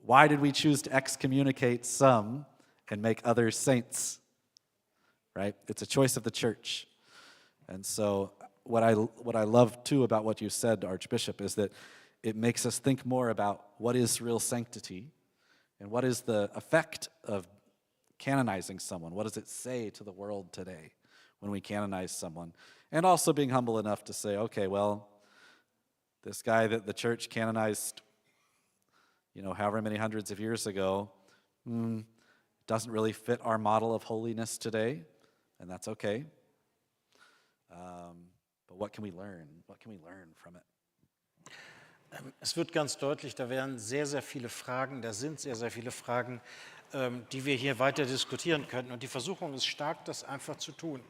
Why did we choose to excommunicate some and make others saints? Right? It's a choice of the church. And so what I love, too, about what you said, Archbishop, is that it makes us think more about what is real sanctity and what is the effect of canonizing someone. What does it say to the world today when we canonize someone? And also being humble enough to say, okay, well, this guy that the church canonized, however many hundreds of years ago, doesn't really fit our model of holiness today, and that's okay. But what can we learn? What can we learn from it? Es wird ganz deutlich, da sind sehr, sehr viele Fragen, die wir hier weiter diskutieren könnten. Und die Versuchung ist stark, das einfach zu tun.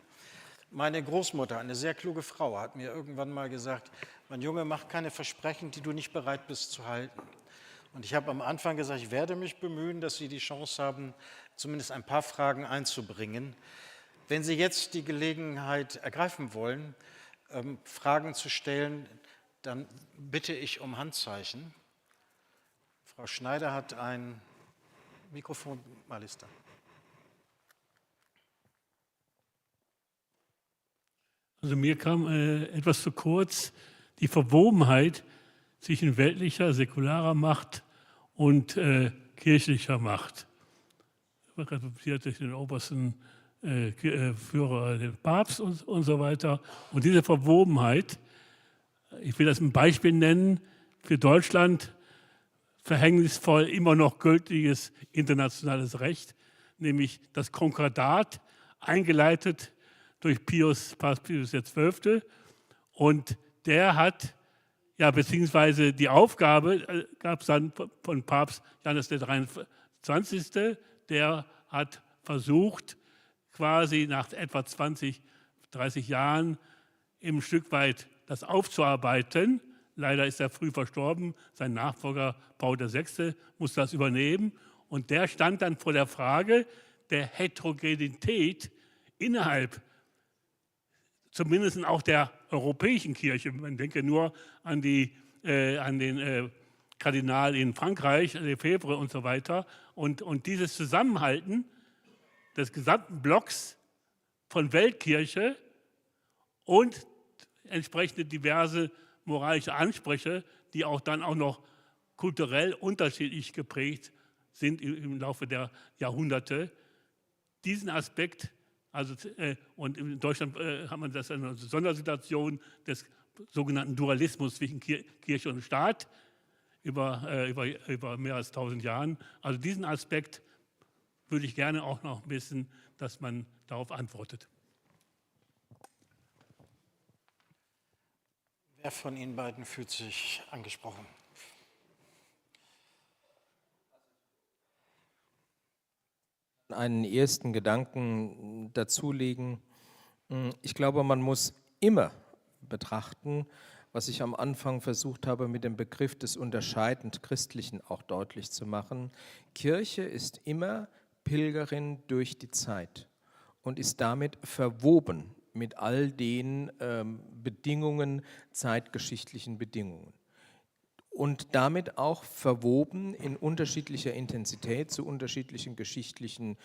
Meine Großmutter, eine sehr kluge Frau, hat mir irgendwann mal gesagt, mein Junge, mach keine Versprechen, die du nicht bereit bist zu halten. Und ich habe am Anfang gesagt, ich werde mich bemühen, dass Sie die Chance haben, zumindest ein paar Fragen einzubringen. Wenn Sie jetzt die Gelegenheit ergreifen wollen, Fragen zu stellen, dann bitte ich um Handzeichen. Frau Schneider hat ein Mikrofon, mal ist da. Also mir kam etwas zu kurz, die Verwobenheit zwischen weltlicher, säkularer Macht und kirchlicher Macht. Repräsentiert durch den obersten Führer, den Papst und so weiter. Und diese Verwobenheit, ich will das ein Beispiel nennen, für Deutschland verhängnisvoll immer noch gültiges internationales Recht, nämlich das Konkordat, eingeleitet durch Papst Pius XII. Und der hat, ja, beziehungsweise die Aufgabe gab es dann von Papst Johannes der 23., der hat versucht, quasi nach etwa 20, 30 Jahren ein Stück weit das aufzuarbeiten. Leider ist er früh verstorben. Sein Nachfolger Paul VI. Muss das übernehmen. Und der stand dann vor der Frage der Heterogenität innerhalb, zumindest auch der europäischen Kirche. Man denke nur an den Kardinal in Frankreich, Lefebvre und so weiter. Und dieses Zusammenhalten des gesamten Blocks von Weltkirche und entsprechende diverse moralische Ansprüche, die auch dann auch noch kulturell unterschiedlich geprägt sind im Laufe der Jahrhunderte. Diesen Aspekt, also, und in Deutschland hat man das eine Sondersituation des sogenannten Dualismus zwischen Kirche und Staat über mehr als 1000 Jahren. Also diesen Aspekt würde ich gerne auch noch wissen, dass man darauf antwortet. Wer von Ihnen beiden fühlt sich angesprochen? Einen ersten Gedanken dazulegen. Ich glaube, man muss immer betrachten, was ich am Anfang versucht habe, mit dem Begriff des unterscheidend Christlichen auch deutlich zu machen. Kirche ist immer Pilgerin durch die Zeit und ist damit verwoben mit all den Bedingungen, zeitgeschichtlichen Bedingungen. Und damit auch verwoben in unterschiedlicher Intensität zu unterschiedlichen geschichtlichen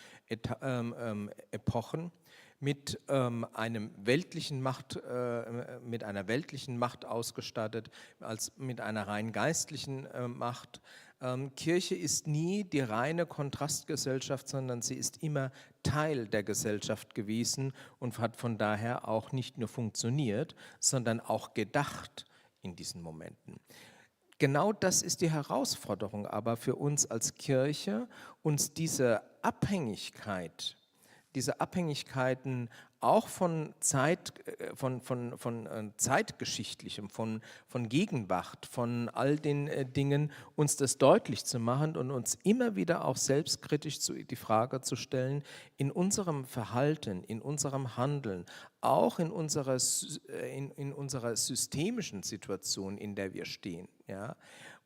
Epochen mit einer weltlichen Macht ausgestattet, als mit einer rein geistlichen Macht. Kirche ist nie die reine Kontrastgesellschaft, sondern sie ist immer Teil der Gesellschaft gewesen und hat von daher auch nicht nur funktioniert, sondern auch gedacht in diesen Momenten. Genau das ist die Herausforderung aber für uns als Kirche, uns diese Abhängigkeiten auch von Zeitgeschichtlichem, von Gegenwart, von all den Dingen, uns das deutlich zu machen und uns immer wieder auch selbstkritisch die Frage zu stellen, in unserem Verhalten, in unserem Handeln, auch in unserer systemischen Situation, in der wir stehen. Ja?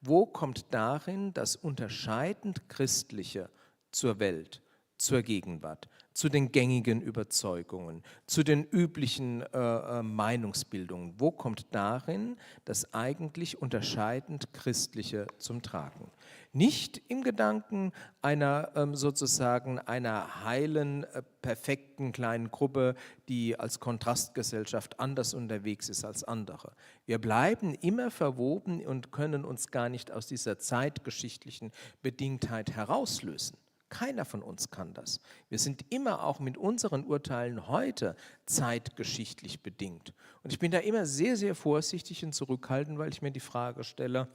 Wo kommt darin das unterscheidend Christliche zur Welt, zur Gegenwart, zu den gängigen Überzeugungen, zu den üblichen Meinungsbildungen? Wo kommt darin das eigentlich unterscheidend Christliche zum Tragen? Nicht im Gedanken einer sozusagen einer heilen, perfekten kleinen Gruppe, die als Kontrastgesellschaft anders unterwegs ist als andere. Wir bleiben immer verwoben und können uns gar nicht aus dieser zeitgeschichtlichen Bedingtheit herauslösen. Keiner von uns kann das. Wir sind immer auch mit unseren Urteilen heute zeitgeschichtlich bedingt. Und ich bin da immer sehr, sehr vorsichtig und zurückhaltend, weil ich mir die Frage stelle,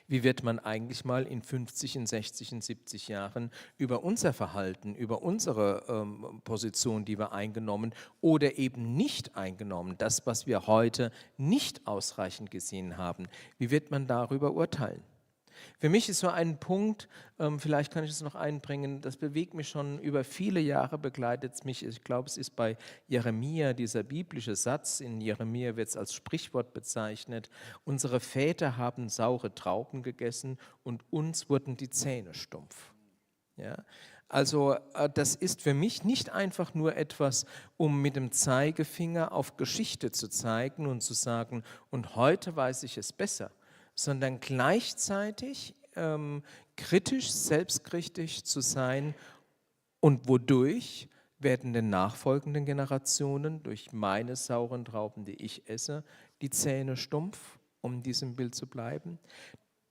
wie wird man eigentlich mal in 50, in 60, in 70 Jahren über unser Verhalten, über unsere Position, die wir eingenommen oder eben nicht eingenommen, das, was wir heute nicht ausreichend gesehen haben, wie wird man darüber urteilen? Für mich ist so ein Punkt, vielleicht kann ich es noch einbringen, das bewegt mich schon über viele Jahre, begleitet es mich. Ich glaube, es ist bei Jeremia, dieser biblische Satz, in Jeremia wird es als Sprichwort bezeichnet, unsere Väter haben saure Trauben gegessen und uns wurden die Zähne stumpf. Ja? Also das ist für mich nicht einfach nur etwas, um mit dem Zeigefinger auf Geschichte zu zeigen und zu sagen, und heute weiß ich es besser, sondern gleichzeitig kritisch, selbstkritisch zu sein und wodurch werden den nachfolgenden Generationen durch meine sauren Trauben, die ich esse, die Zähne stumpf, um in diesem Bild zu bleiben.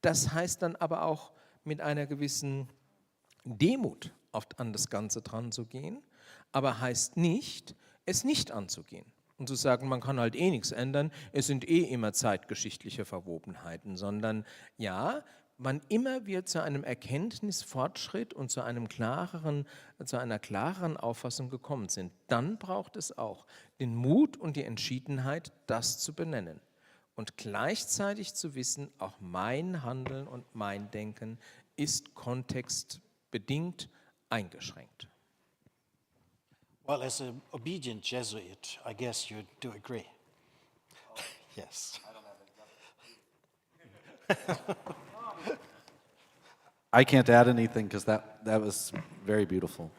Das heißt dann aber auch mit einer gewissen Demut an das Ganze dran zu gehen, aber heißt nicht, es nicht anzugehen. Und zu sagen, man kann halt nichts ändern, es sind immer zeitgeschichtliche Verwobenheiten, sondern ja, wann immer wir zu einem Erkenntnisfortschritt und zu einer klareren Auffassung gekommen sind, dann braucht es auch den Mut und die Entschiedenheit, das zu benennen. Und gleichzeitig zu wissen, auch mein Handeln und mein Denken ist kontextbedingt eingeschränkt. Well, as an obedient Jesuit, I guess you do agree. Yes. I can't add anything because that was very beautiful.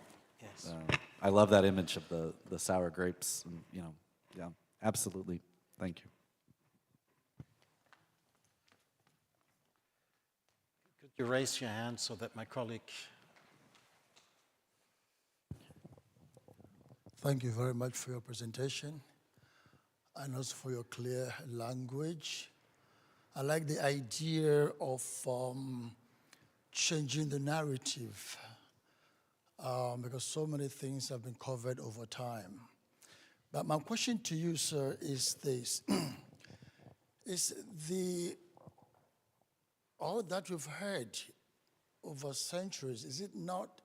Yes. I love that image of the sour grapes. And, yeah, absolutely. Thank you. Could you raise your hand so that my colleague... Thank you very much for your presentation and also for your clear language. I like the idea of changing the narrative because so many things have been covered over time. But my question to you, sir, is this. All that we've heard over centuries, is it not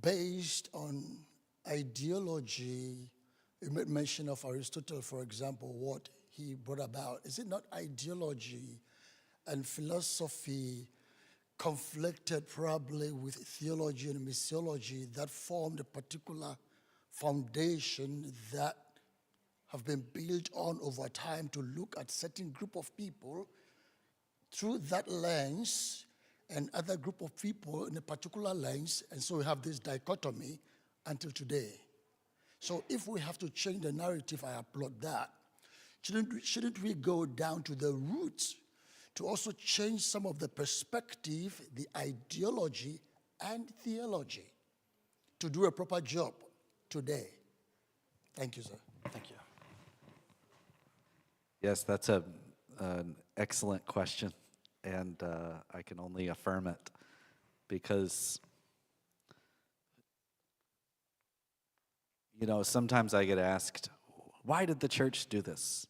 based on ideology? You made mention of Aristotle, for example, what he brought about. Is it not ideology and philosophy conflicted probably with theology and missiology that formed a particular foundation that have been built on over time to look at certain group of people through that lens and other group of people in a particular lens, and so we have this dichotomy until today. So if we have to change the narrative, I applaud that. Shouldn't we go down to the roots to also change some of the perspective, the ideology, and theology to do a proper job today? Thank you, sir. Thank you. Yes, that's an excellent question, and I can only affirm it because, sometimes I get asked, why did the church do this?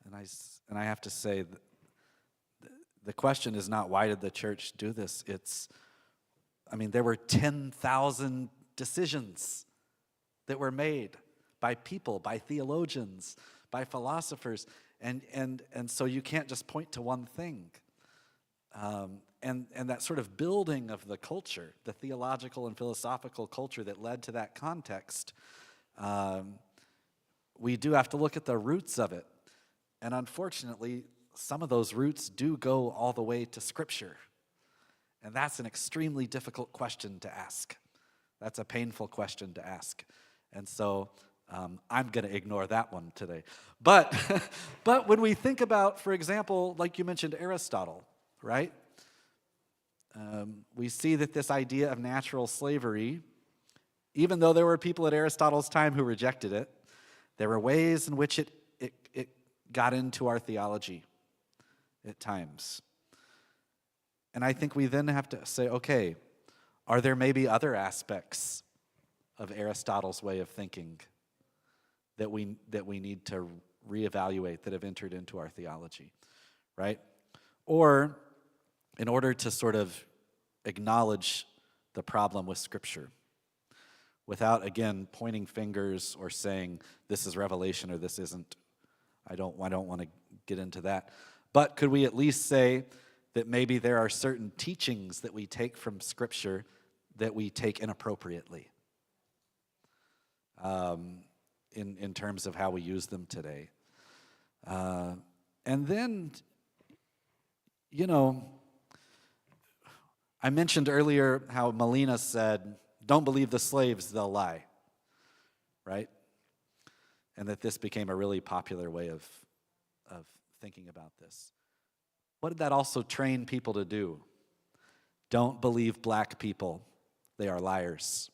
And I have to say, the question is not why did the church do this? There were 10,000 decisions that were made by people, by theologians, by philosophers, and so you can't just point to one thing. And that sort of building of the culture, the theological and philosophical culture that led to that context, we do have to look at the roots of it. And unfortunately, some of those roots do go all the way to Scripture. And that's an extremely difficult question to ask. That's a painful question to ask. And so I'm going to ignore that one today. But when we think about, for example, like you mentioned Aristotle, right? We see that this idea of natural slavery, even though there were people at Aristotle's time who rejected it, there were ways in which it got into our theology at times. And I think we then have to say, okay, are there maybe other aspects of Aristotle's way of thinking that we need to reevaluate that have entered into our theology, right? Or in order to sort of acknowledge the problem with Scripture without, again, pointing fingers or saying this is revelation or this isn't. I don't want to get into that. But could we at least say that maybe there are certain teachings that we take from Scripture that we take inappropriately in terms of how we use them today? And then, I mentioned earlier how Melina said, don't believe the slaves, they'll lie, right? And that this became a really popular way of thinking about this. What did that also train people to do? Don't believe black people. They are liars.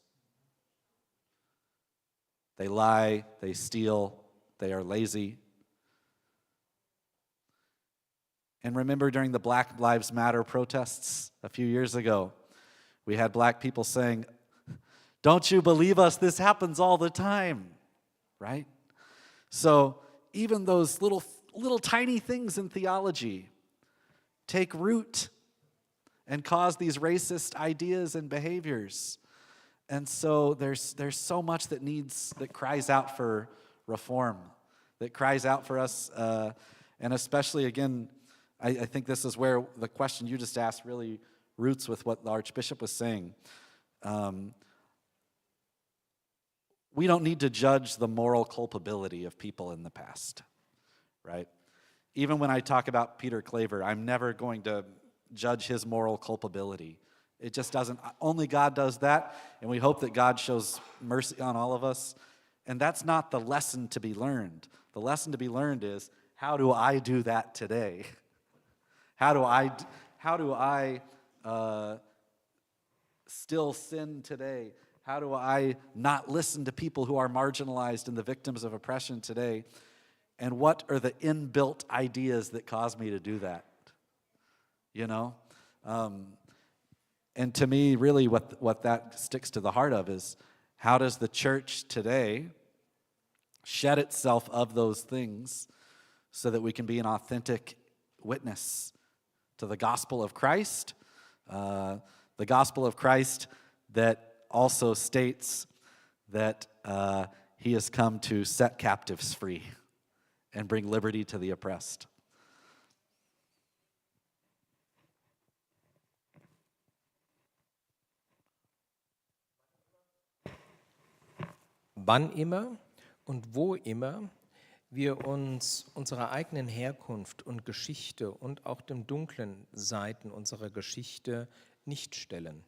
They lie, they steal, they are lazy. And remember during the Black Lives Matter protests a few years ago, we had black people saying, don't you believe us? This happens all the time, right? So even those little tiny things in theology take root and cause these racist ideas and behaviors. And so there's so much that cries out for reform, that cries out for us, and especially, again, I think this is where the question you just asked really roots with what the Archbishop was saying. We don't need to judge the moral culpability of people in the past, right? Even when I talk about Peter Claver, I'm never going to judge his moral culpability. It just doesn't. Only God does that, and we hope that God shows mercy on all of us. And that's not the lesson to be learned. The lesson to be learned is, how do I do that today? How do I still sin today? How do I not listen to people who are marginalized and the victims of oppression today? And what are the inbuilt ideas that cause me to do that? You know? And to me, really what that sticks to the heart of is, how does the church today shed itself of those things so that we can be an authentic witness to the gospel of Christ? The gospel of Christ that also states that he has come to set captives free and bring liberty to the oppressed. Wann immer und wo immer wir uns unserer eigenen Herkunft und Geschichte und auch den dunklen Seiten unserer Geschichte nicht stellen,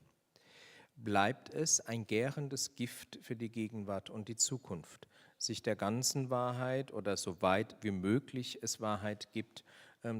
bleibt es ein gärendes Gift für die Gegenwart und die Zukunft, sich der ganzen Wahrheit oder so weit wie möglich es Wahrheit gibt,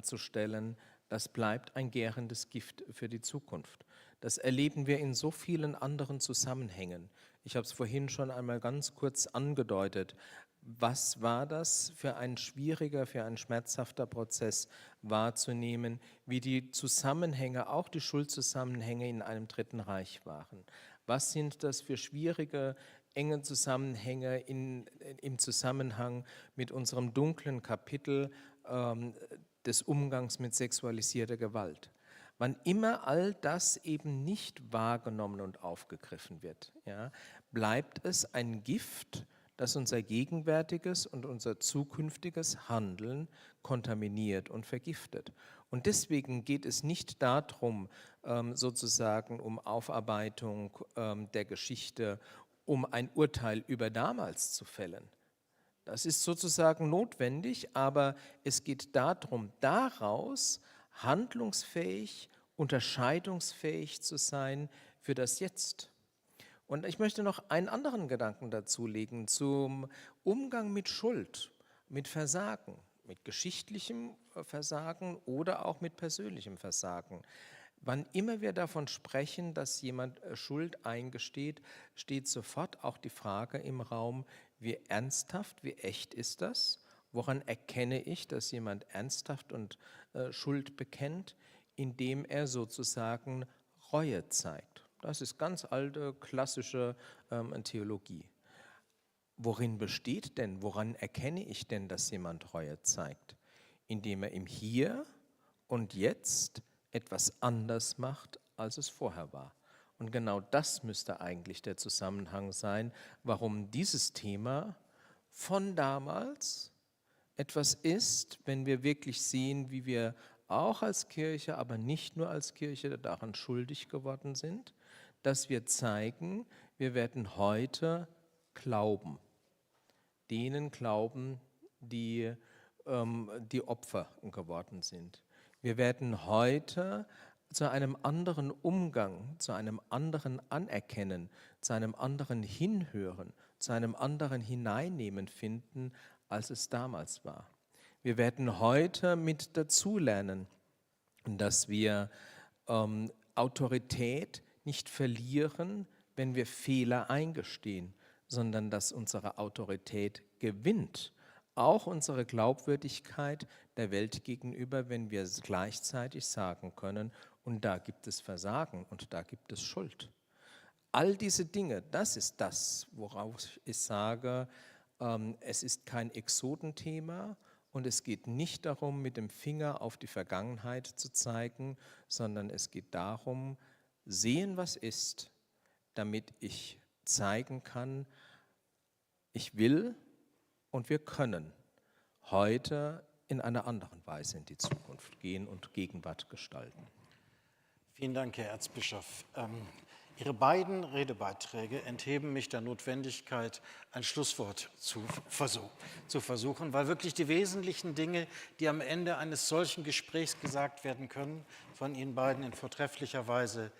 zu stellen. Das bleibt ein gärendes Gift für die Zukunft. Das erleben wir in so vielen anderen Zusammenhängen. Ich habe es vorhin schon einmal ganz kurz angedeutet. Was war das für ein schwieriger, für ein schmerzhafter Prozess wahrzunehmen, wie die Zusammenhänge, auch die Schuldzusammenhänge in einem Dritten Reich waren? Was sind das für schwierige, enge Zusammenhänge im Zusammenhang mit unserem dunklen Kapitel des Umgangs mit sexualisierter Gewalt? Wann immer all das eben nicht wahrgenommen und aufgegriffen wird, ja, bleibt es ein Gift, das unser gegenwärtiges und unser zukünftiges Handeln kontaminiert und vergiftet. Und deswegen geht es nicht darum, sozusagen um Aufarbeitung der Geschichte, um ein Urteil über damals zu fällen. Das ist sozusagen notwendig, aber es geht darum, daraus handlungsfähig, unterscheidungsfähig zu sein für das Jetzt. Und ich möchte noch einen anderen Gedanken dazulegen zum Umgang mit Schuld, mit Versagen, mit geschichtlichem Versagen oder auch mit persönlichem Versagen. Wann immer wir davon sprechen, dass jemand Schuld eingesteht, steht sofort auch die Frage im Raum, wie ernsthaft, wie echt ist das? Woran erkenne ich, dass jemand ernsthaft und Schuld bekennt? Indem er sozusagen Reue zeigt. Das ist ganz alte, klassische Theologie. Worin besteht denn, woran erkenne ich denn, dass jemand Reue zeigt? Indem er im Hier und Jetzt etwas anders macht, als es vorher war. Und genau das müsste eigentlich der Zusammenhang sein, warum dieses Thema von damals etwas ist, wenn wir wirklich sehen, wie wir auch als Kirche, aber nicht nur als Kirche daran schuldig geworden sind, dass wir zeigen, wir werden heute glauben, denen glauben, die Opfer geworden sind. Wir werden heute zu einem anderen Umgang, zu einem anderen Anerkennen, zu einem anderen Hinhören, zu einem anderen Hineinnehmen finden, als es damals war. Wir werden heute mit dazulernen, dass wir Autorität nicht verlieren, wenn wir Fehler eingestehen, sondern dass unsere Autorität gewinnt, auch unsere Glaubwürdigkeit der Welt gegenüber, wenn wir gleichzeitig sagen können, und da gibt es Versagen und da gibt es Schuld. All diese Dinge, das ist das, worauf ich sage, es ist kein Exodenthema Und es geht nicht darum, mit dem Finger auf die Vergangenheit zu zeigen, sondern es geht darum, sehen, was ist, damit ich zeigen kann, ich will und wir können heute in einer anderen Weise in die Zukunft gehen und Gegenwart gestalten. Vielen Dank, Herr Erzbischof. Ihre beiden Redebeiträge entheben mich der Notwendigkeit, ein Schlusswort zu versuchen, weil wirklich die wesentlichen Dinge, die am Ende eines solchen Gesprächs gesagt werden können, von Ihnen beiden in vortrefflicher Weise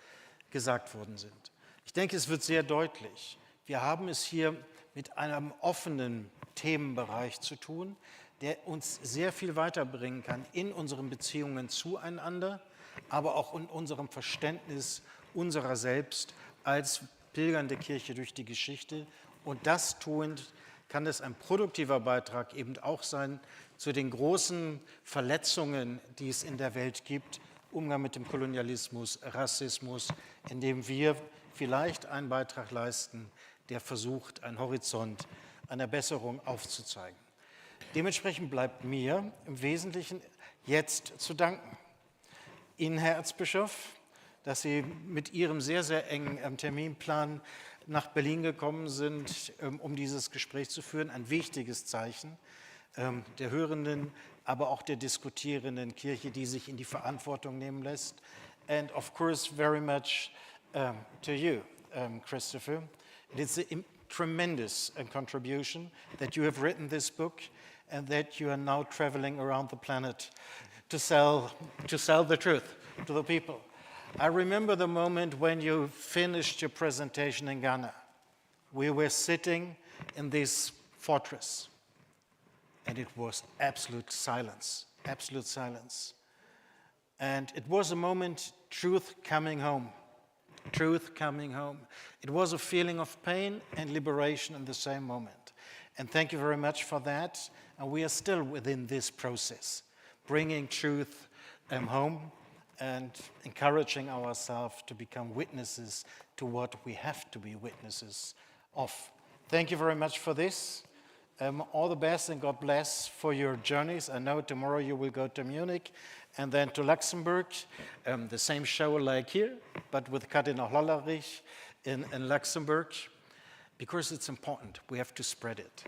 gesagt worden sind. Ich denke, es wird sehr deutlich. Wir haben es hier mit einem offenen Themenbereich zu tun, der uns sehr viel weiterbringen kann in unseren Beziehungen zueinander, aber auch in unserem Verständnis unserer selbst als pilgernde Kirche durch die Geschichte. Und das tuend kann es ein produktiver Beitrag eben auch sein zu den großen Verletzungen, die es in der Welt gibt, Umgang mit dem Kolonialismus, Rassismus, indem wir vielleicht einen Beitrag leisten, der versucht, einen Horizont einer Besserung aufzuzeigen. Dementsprechend bleibt mir im Wesentlichen jetzt zu danken. Ihnen, Herr Erzbischof, dass Sie mit Ihrem sehr, sehr engen Terminplan nach Berlin gekommen sind, um dieses Gespräch zu führen. Ein wichtiges Zeichen der hörenden, aber auch der diskutierenden Kirche, die sich in die Verantwortung nehmen lässt. And of course, very much to you, Christopher. It's a tremendous contribution that you have written this book and that you are now traveling around the planet to sell the truth to the people. I remember the moment when you finished your presentation in Ghana. We were sitting in this fortress, and it was absolute silence. And it was a moment, truth coming home. It was a feeling of pain and liberation in the same moment. And thank you very much for that. And we are still within this process, bringing truth home and encouraging ourselves to become witnesses to what we have to be witnesses of. Thank you very much for this. All the best and God bless for your journeys. I know tomorrow you will go to Munich and then to Luxembourg. The same show like here, but with Kardinal Hollerich in Luxembourg, because it's important. We have to spread it.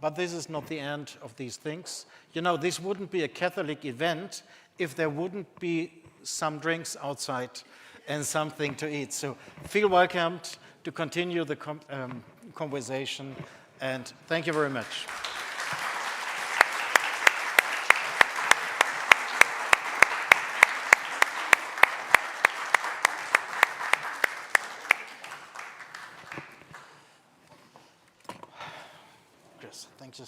But this is not the end of these things. You know, this wouldn't be a Catholic event if there wouldn't be some drinks outside and something to eat. So feel welcomed to continue the conversation, and thank you very much. Chris, thank you.